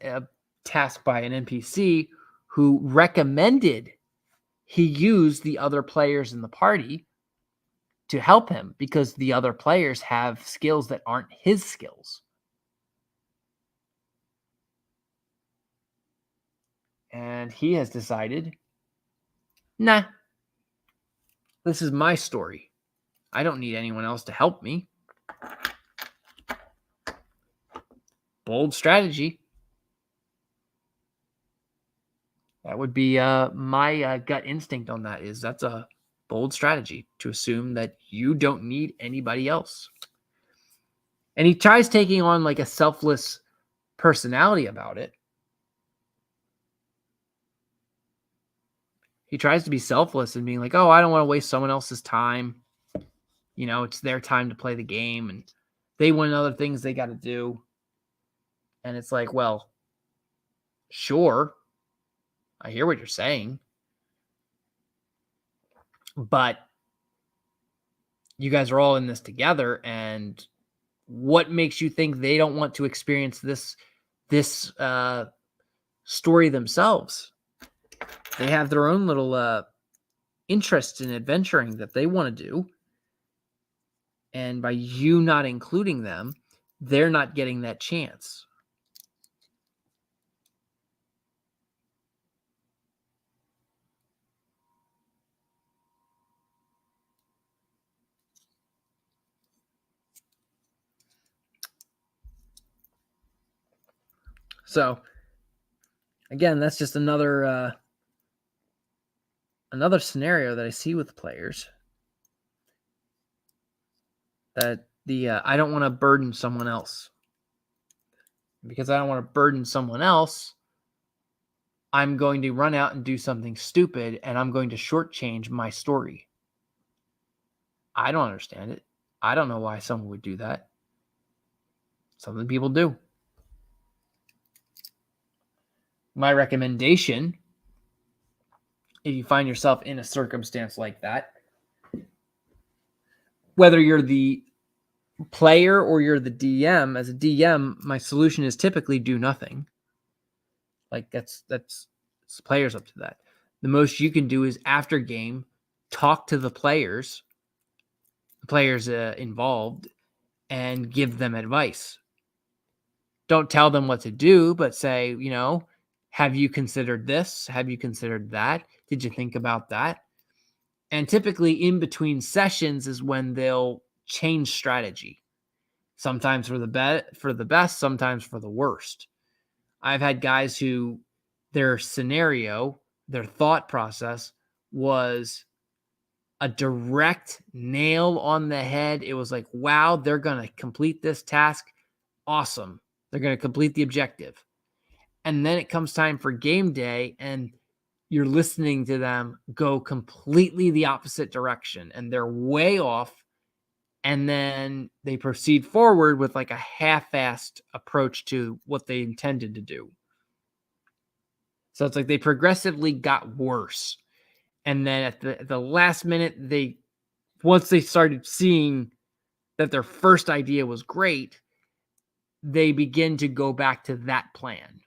task by an NPC who recommended he use the other players in the party to help him because the other players have skills that aren't his skills. And he has decided, nah, this is my story. I don't need anyone else to help me. Bold strategy. That would be my gut instinct on that. Is that's a bold strategy to assume that you don't need anybody else. And he tries taking on like a selfless personality about it. He tries to be selfless and being like, oh, I don't want to waste someone else's time. You know, it's their time to play the game, and they want other things they got to do. And it's like, well, sure, I hear what you're saying, but you guys are all in this together, and what makes you think they don't want to experience this story themselves? They have their own little interest in adventuring that they want to do, and by you not including them, they're not getting that chance. So again, that's just another scenario that I see with players, that I don't want to burden someone else. Because I don't want to burden someone else, I'm going to run out and do something stupid, and I'm going to shortchange my story. I don't understand it. I don't know why someone would do that. Something people do. My recommendation, if you find yourself in a circumstance like that, whether you're the player or you're the DM, as a DM, my solution is typically do nothing. Like that's players up to that. The most you can do is after game, talk to the players involved, and give them advice. Don't tell them what to do, but say, you know, have you considered this? Have you considered that? Did you think about that? And typically in between sessions is when they'll change strategy. Sometimes for the best, sometimes for the worst. I've had guys who their scenario, their thought process was a direct nail on the head. It was like, wow, they're going to complete this task. Awesome. They're going to complete the objective. And then it comes time for game day, and you're listening to them go completely the opposite direction and they're way off, and then they proceed forward with like a half-assed approach to what they intended to do. So it's like they progressively got worse. And then at the last minute, once they started seeing that their first idea was great, they begin to go back to that plan.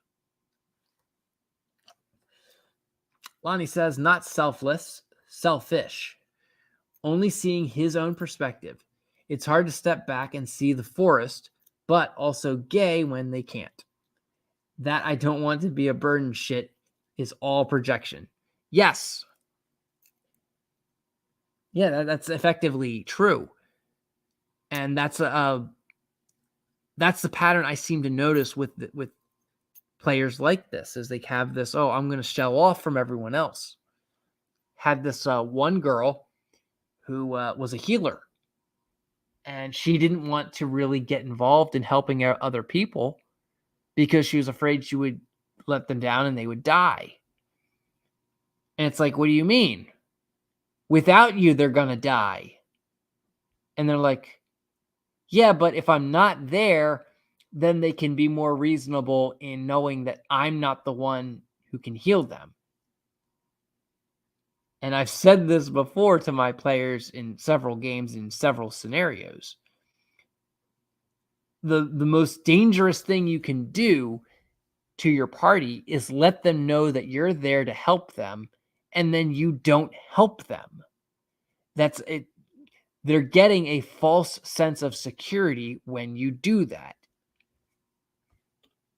Lonnie says, not selfless, selfish, only seeing his own perspective. It's hard to step back and see the forest, but also gay when they can't. That I don't want to be a burden shit is all projection. Yes. Yeah, that's effectively true. And that's the pattern I seem to notice with players like this, is they have this, oh, I'm going to shell off from everyone else. Had this one girl who was a healer, and she didn't want to really get involved in helping out other people because she was afraid she would let them down and they would die. And it's like, what do you mean? Without you, they're going to die. And they're like, yeah, but if I'm not there, then they can be more reasonable in knowing that I'm not the one who can heal them. And I've said this before to my players in several games, in several scenarios. The most dangerous thing you can do to your party is let them know that you're there to help them, and then you don't help them. That's it. They're getting a false sense of security when you do that.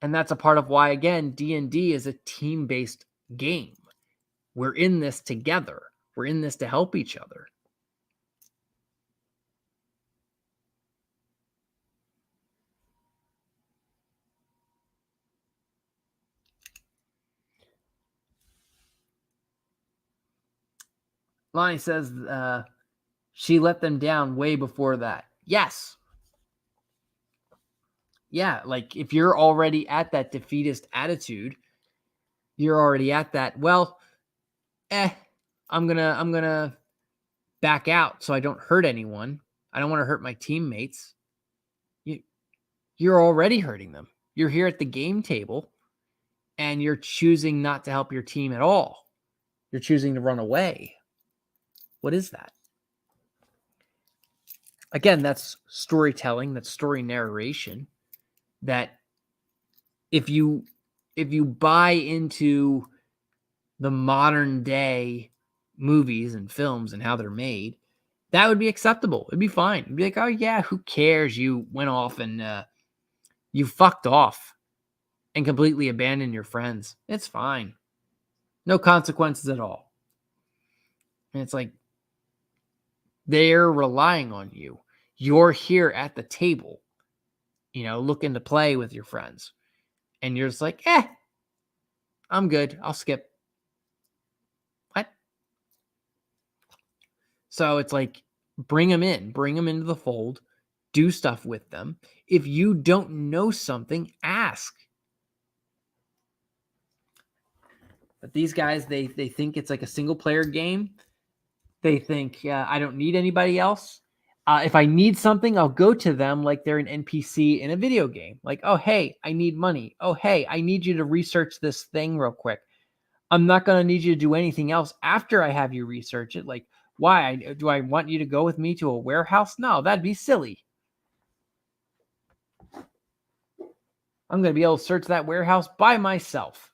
And that's a part of why, again, D&D is a team-based game. We're in this together. We're in this to help each other. Lonnie says she let them down way before that. Yes. Yeah, like if you're already at that defeatist attitude, you're already at that, well, I'm gonna back out so I don't hurt anyone. I don't want to hurt my teammates. You're already hurting them. You're here at the game table and you're choosing not to help your team at all. You're choosing to run away. What is that? Again, that's storytelling, that's story narration. That if you buy into the modern day movies and films and how they're made, that would be acceptable. It'd be fine. It'd be like, oh yeah, who cares? You went off and you fucked off and completely abandoned your friends. It's fine. No consequences at all. And it's like, they're relying on you. You're here at the table, looking to play with your friends. And you're just like, I'm good. I'll skip. What? So it's like, bring them into the fold, do stuff with them. If you don't know something, ask. But these guys, they think it's like a single player game. They think, I don't need anybody else. If I need something, I'll go to them like they're an NPC in a video game. Like, oh, hey, I need money. Oh, hey, I need you to research this thing real quick. I'm not going to need you to do anything else after I have you research it. Like, why? Do I want you to go with me to a warehouse? No, that'd be silly. I'm going to be able to search that warehouse by myself.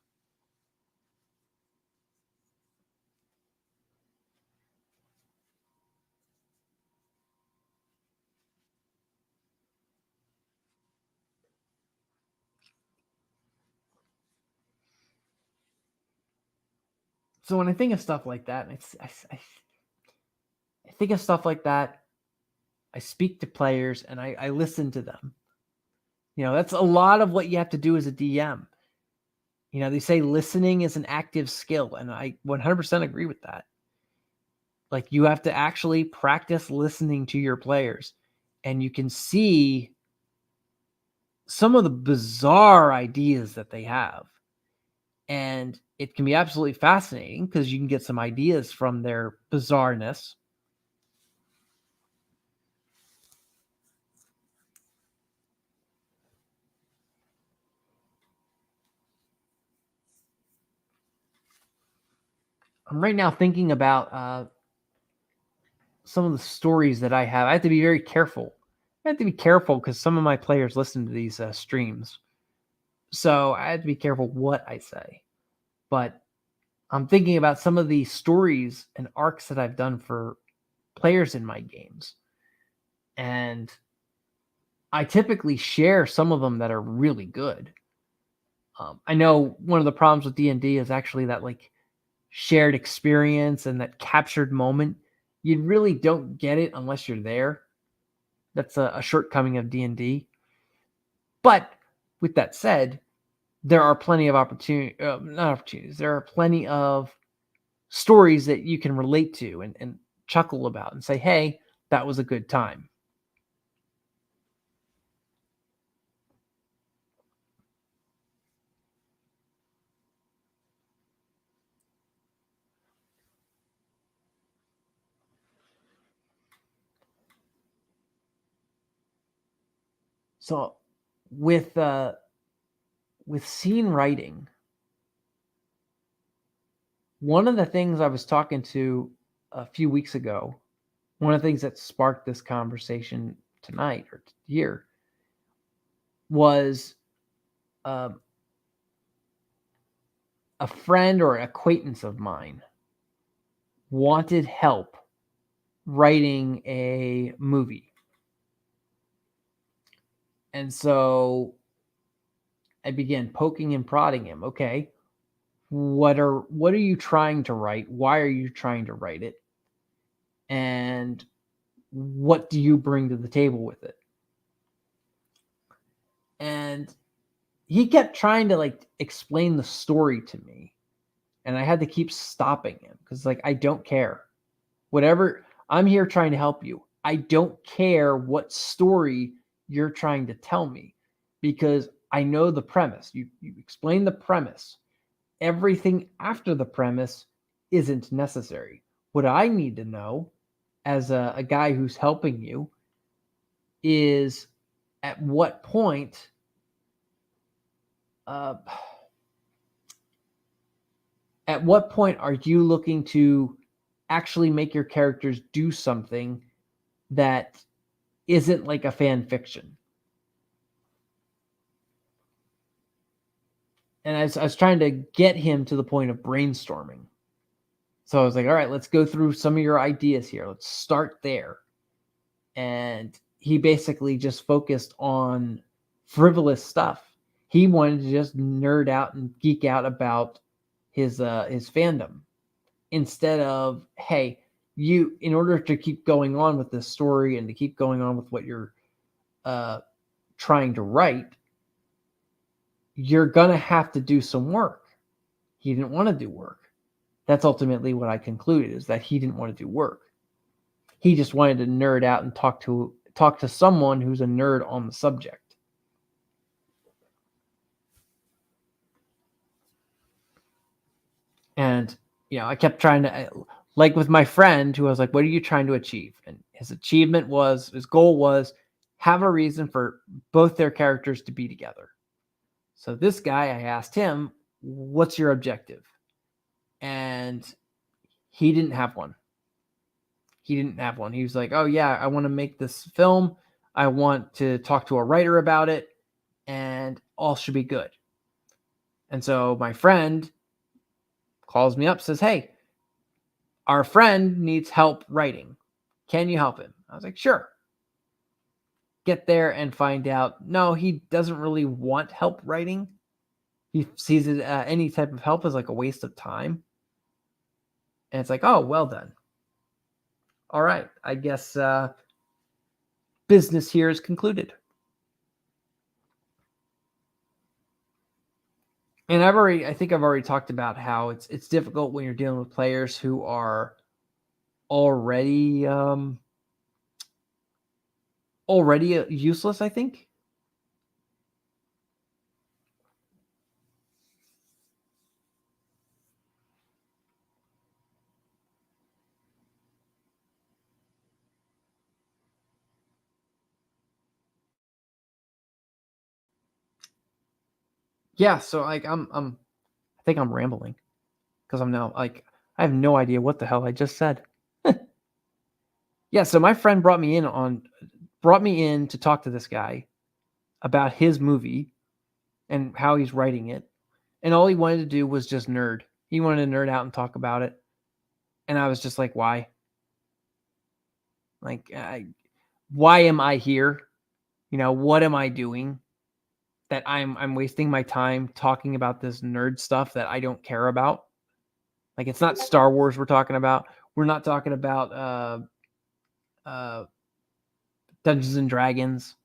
So when I think of stuff like that, I think of stuff like that, I speak to players and I listen to them. That's a lot of what you have to do as a DM. They say listening is an active skill, and I 100% agree with that. Like, you have to actually practice listening to your players, and you can see some of the bizarre ideas that they have. And it can be absolutely fascinating because you can get some ideas from their bizarreness. I'm right now thinking about some of the stories that I have. I have to be very careful. I have to be careful because some of my players listen to these streams. So I have to be careful what I say. But I'm thinking about some of the stories and arcs that I've done for players in my games. And I typically share some of them that are really good. I know one of the problems with D&D is actually that like shared experience and that captured moment. You really don't get it unless you're there. That's a shortcoming of D&D. But with that said, there are plenty of not opportunities. There are plenty of stories that you can relate to and chuckle about and say, hey, that was a good time. So with scene writing, one of the things I was talking to a few weeks ago, one of the things that sparked this conversation tonight or here was uh, a friend or acquaintance of mine wanted help writing a movie. And so I began poking and prodding him. Okay, what are you trying to write? Why are you trying to write it? And what do you bring to the table with it? And he kept trying to like explain the story to me, and I had to keep stopping him because like I don't care. Whatever, I'm here trying to help you. I don't care what story you're trying to tell me because I know the premise. You explain the premise. Everything after the premise isn't necessary. What I need to know as a guy who's helping you is at what point uh, are you looking to actually make your characters do something that isn't like a fan fiction? And I was trying to get him to the point of brainstorming. So I was like, all right, let's go through some of your ideas here. Let's start there. And he basically just focused on frivolous stuff. He wanted to just nerd out and geek out about his fandom instead of, hey, you, in order to keep going on with this story and to keep going on with what you're trying to write, you're gonna have to do some work. He didn't want to do work. That's ultimately what I concluded, is that he didn't want to do work. He just wanted to nerd out and talk to someone who's a nerd on the subject. And I kept trying to, like with my friend who was like, what are you trying to achieve? And his goal was have a reason for both their characters to be together. So this guy, I asked him, what's your objective? And he didn't have one. He was like, oh yeah, I want to make this film. I want to talk to a writer about it, and all should be good. And so my friend calls me up, says, hey, our friend needs help writing. Can you help him? I was like, sure. Get there and find out, no, he doesn't really want help writing. He sees it, any type of help as like a waste of time. And it's like, oh, well then. All right. I guess business here is concluded. And I think I've already talked about how it's difficult when you're dealing with players who are already useless, I think. yeah, so like I think I'm rambling because I'm now like I have no idea what the hell I just said. Yeah, so my friend brought me in to talk to this guy about his movie and how he's writing it. And all he wanted to do was just nerd. He wanted to nerd out and talk about it. And I was just like, why? Like, why am I here? What am I doing that I'm wasting my time talking about this nerd stuff that I don't care about? Like, it's not Star Wars we're talking about. We're not talking about uh, Dungeons and Dragons.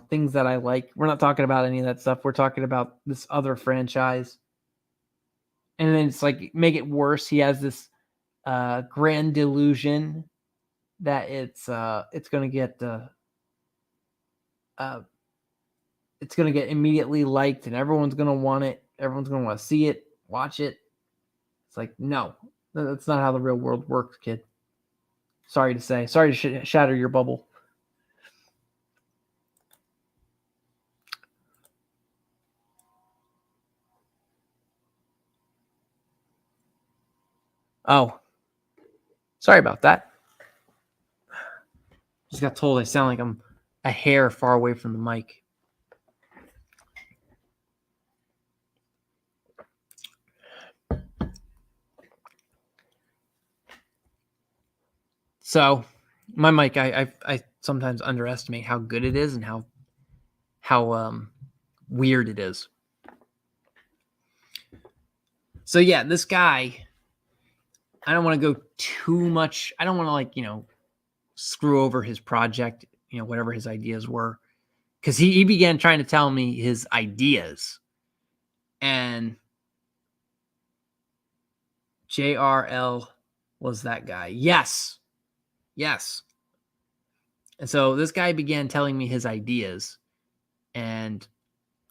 Things that I like. We're not talking about any of that stuff. We're talking about this other franchise. And then it's like make it worse. He has this grand delusion that it's gonna get uh, it's gonna get immediately liked and everyone's gonna want it. Everyone's gonna want to see it, watch it. It's like no, that's not how the real world works, kid. Sorry to say. Sorry to shatter your bubble. Oh, sorry about that. Just got told I sound like I'm a hair far away from the mic. So, my mic, I sometimes underestimate how good it is and how weird it is. So yeah, this guy, I don't want to go too much. I don't want to screw over his project, whatever his ideas were, because he began trying to tell me his ideas, and JRL was that guy. Yes. And so this guy began telling me his ideas, and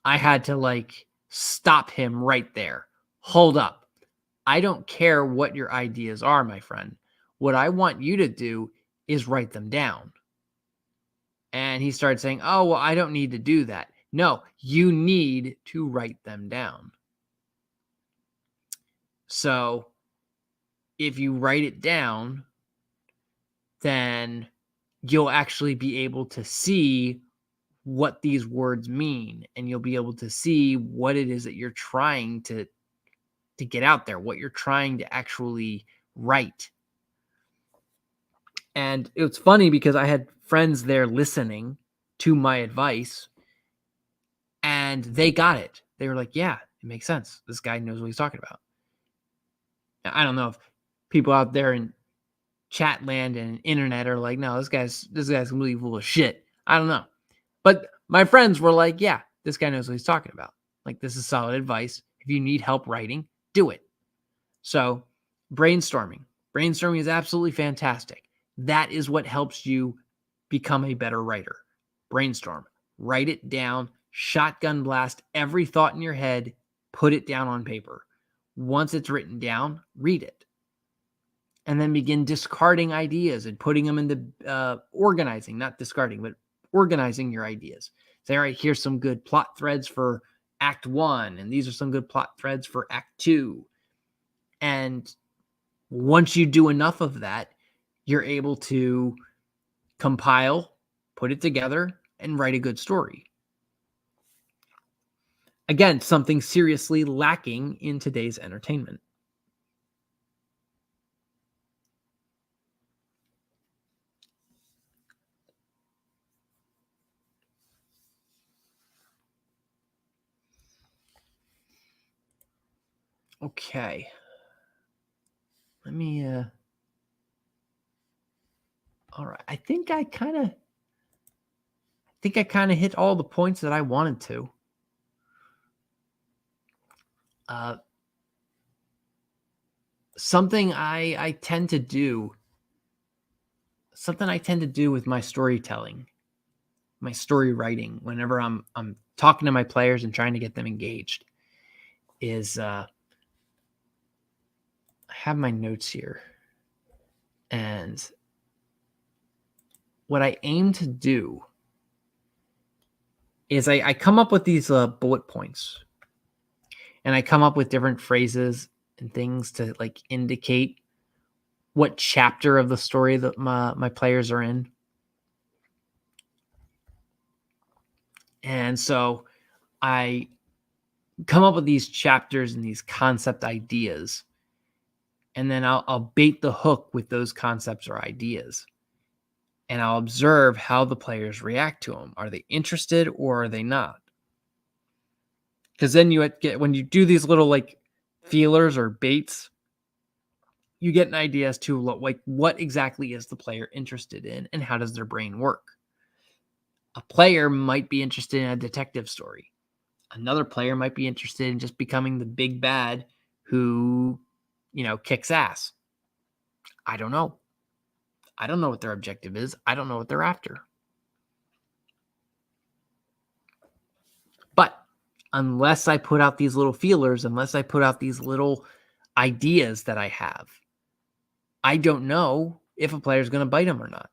I had to stop him right there. Hold up. I don't care what your ideas are, my friend. What I want you to do is write them down. And he started saying, "Oh, well, I don't need to do that." No, you need to write them down. So if you write it down, then you'll actually be able to see what these words mean, and you'll be able to see what it is that you're trying to get out there, what you're trying to actually write. And it was funny because I had friends there listening to my advice, and they got it. They were like, "Yeah, it makes sense. This guy knows what he's talking about." I don't know if people out there in chat land and internet are like, "No, this guy's completely full of shit." I don't know. But my friends were like, "Yeah, this guy knows what he's talking about. Like, this is solid advice. If you need help writing, do it." So, brainstorming. Brainstorming is absolutely fantastic. That is what helps you become a better writer. Brainstorm. Write it down, shotgun blast every thought in your head, put it down on paper. Once it's written down, read it. And then begin discarding ideas and putting them into organizing, not discarding, but organizing your ideas. Say, all right, here's some good plot threads for Act 1, and these are some good plot threads for Act 2. And once you do enough of that, you're able to compile, put it together, and write a good story. Again, something seriously lacking in today's entertainment. Okay. Let me all right. I think I kind of hit all the points that I wanted to. Uh something I tend to do with my storytelling, my story writing whenever I'm talking to my players and trying to get them engaged is I have my notes here. And what I aim to do is I come up with these bullet points, and I come up with different phrases and things to like indicate what chapter of the story that my players are in. And so I come up with these chapters and these concept ideas, and then I'll bait the hook with those concepts or ideas. And I'll observe how the players react to them. Are they interested or are they not? Because then you get, when you do these little like feelers or baits, you get an idea as to like what exactly is the player interested in and how does their brain work. A player might be interested in a detective story. Another player might be interested in just becoming the big bad who, kicks ass. I don't know. I don't know what their objective is. I don't know what they're after. But unless I put out these little feelers, unless I put out these little ideas that I have, I don't know if a player is going to bite them or not.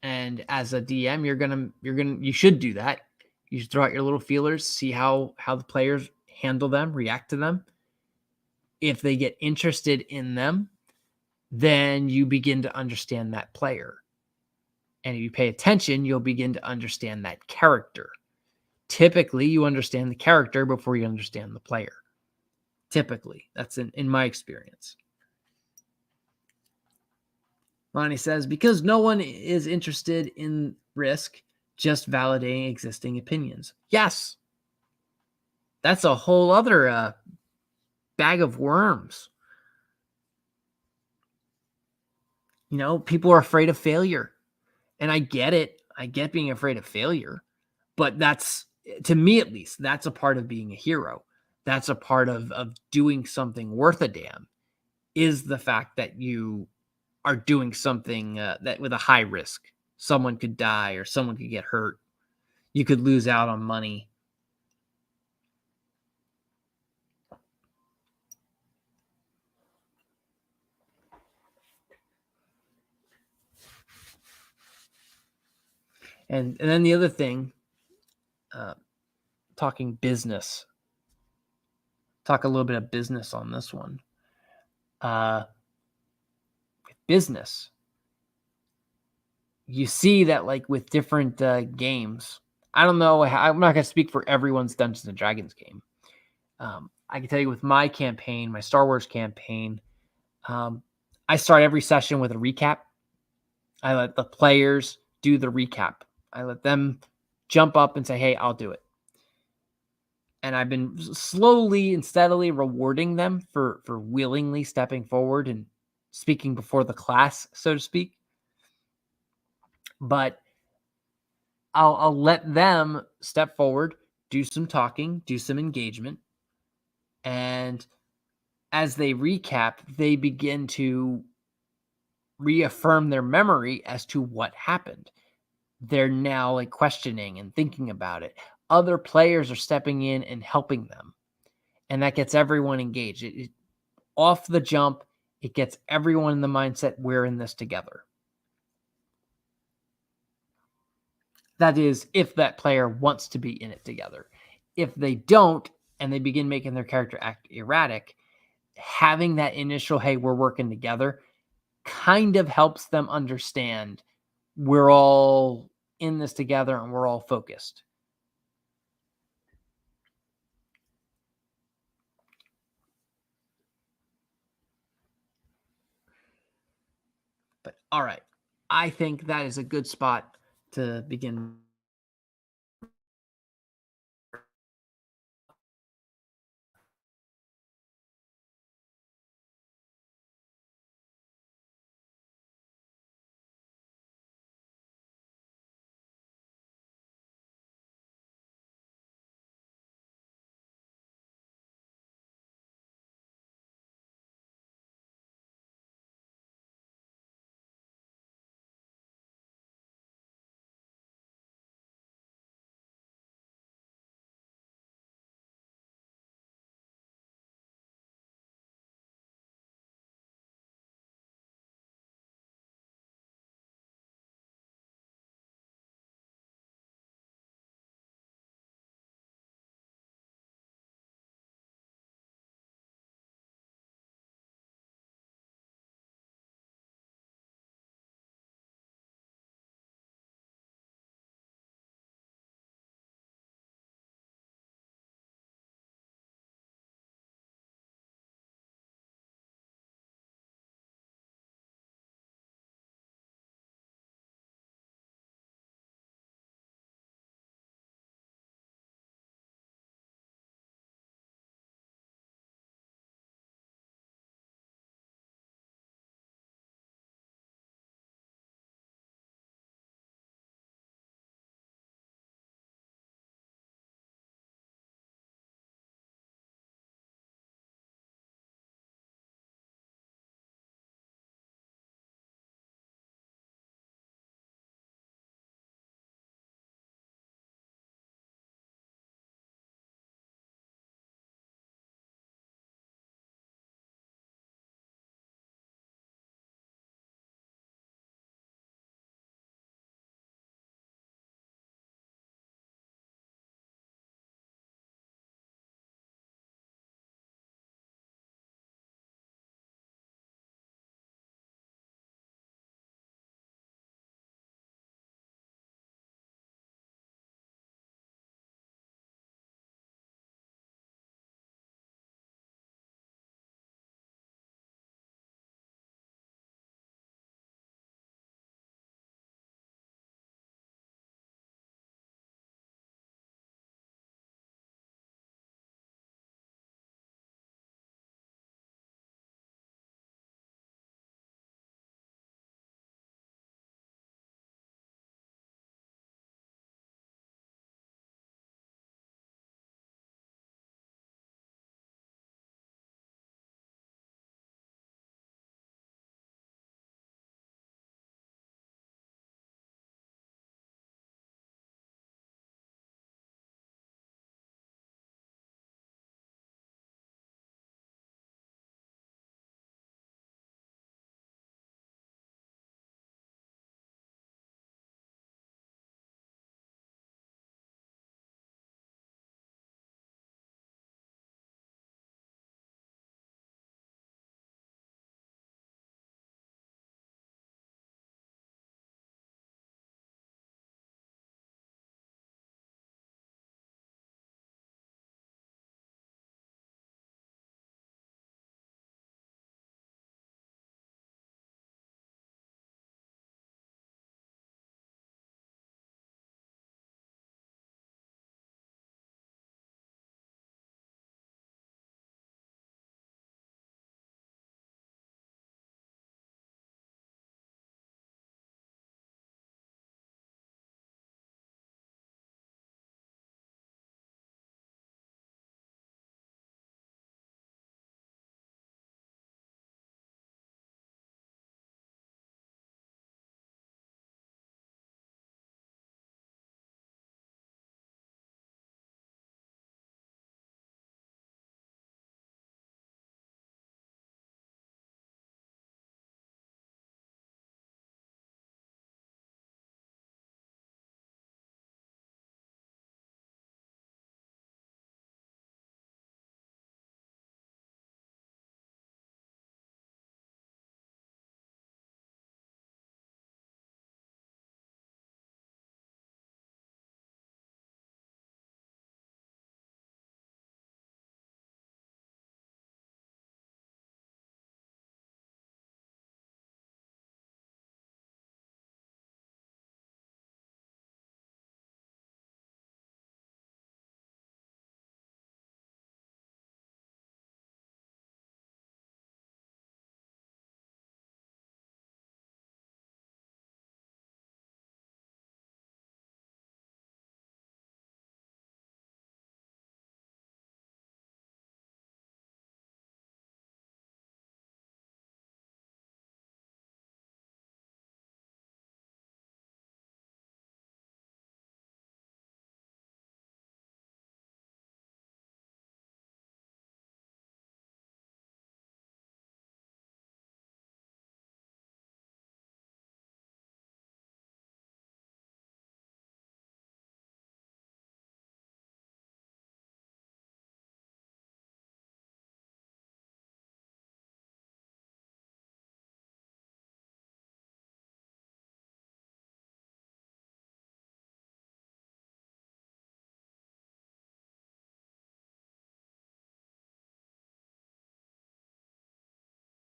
And as a DM, you should do that. You should throw out your little feelers, see how the players handle them, react to them. If they get interested in them, then you begin to understand that player. And if you pay attention, you'll begin to understand that character. Typically, you understand the character before you understand the player. Typically, that's in my experience. Lonnie says, because no one is interested in risk, just validating existing opinions. Yes. That's a whole other bag of worms. People are afraid of failure. And I get it. I get being afraid of failure. But that's, to me at least, that's a part of being a hero. That's a part of doing something worth a damn, is the fact that you are doing something that with a high risk. Someone could die or someone could get hurt. You could lose out on money. And then the other thing, talking business. Talk a little bit of business on this one. With business, you see that like with different games. I don't know. I'm not going to speak for everyone's Dungeons and Dragons game. I can tell you with my campaign, my Star Wars campaign, I start every session with a recap. I let the players do the recap. I let them jump up and say, hey, I'll do it. And I've been slowly and steadily rewarding them for willingly stepping forward and speaking before the class, so to speak. But I'll let them step forward, do some talking, do some engagement. And as they recap, they begin to reaffirm their memory as to what happened. They're now like questioning and thinking about it. Other players are stepping in and helping them. And that gets everyone engaged. Off the jump, it gets everyone in the mindset, we're in this together. That is, if that player wants to be in it together. If they don't, and they begin making their character act erratic, having that initial, hey, we're working together, kind of helps them understand we're all in this together and we're all focused. But all right, I think that is a good spot to begin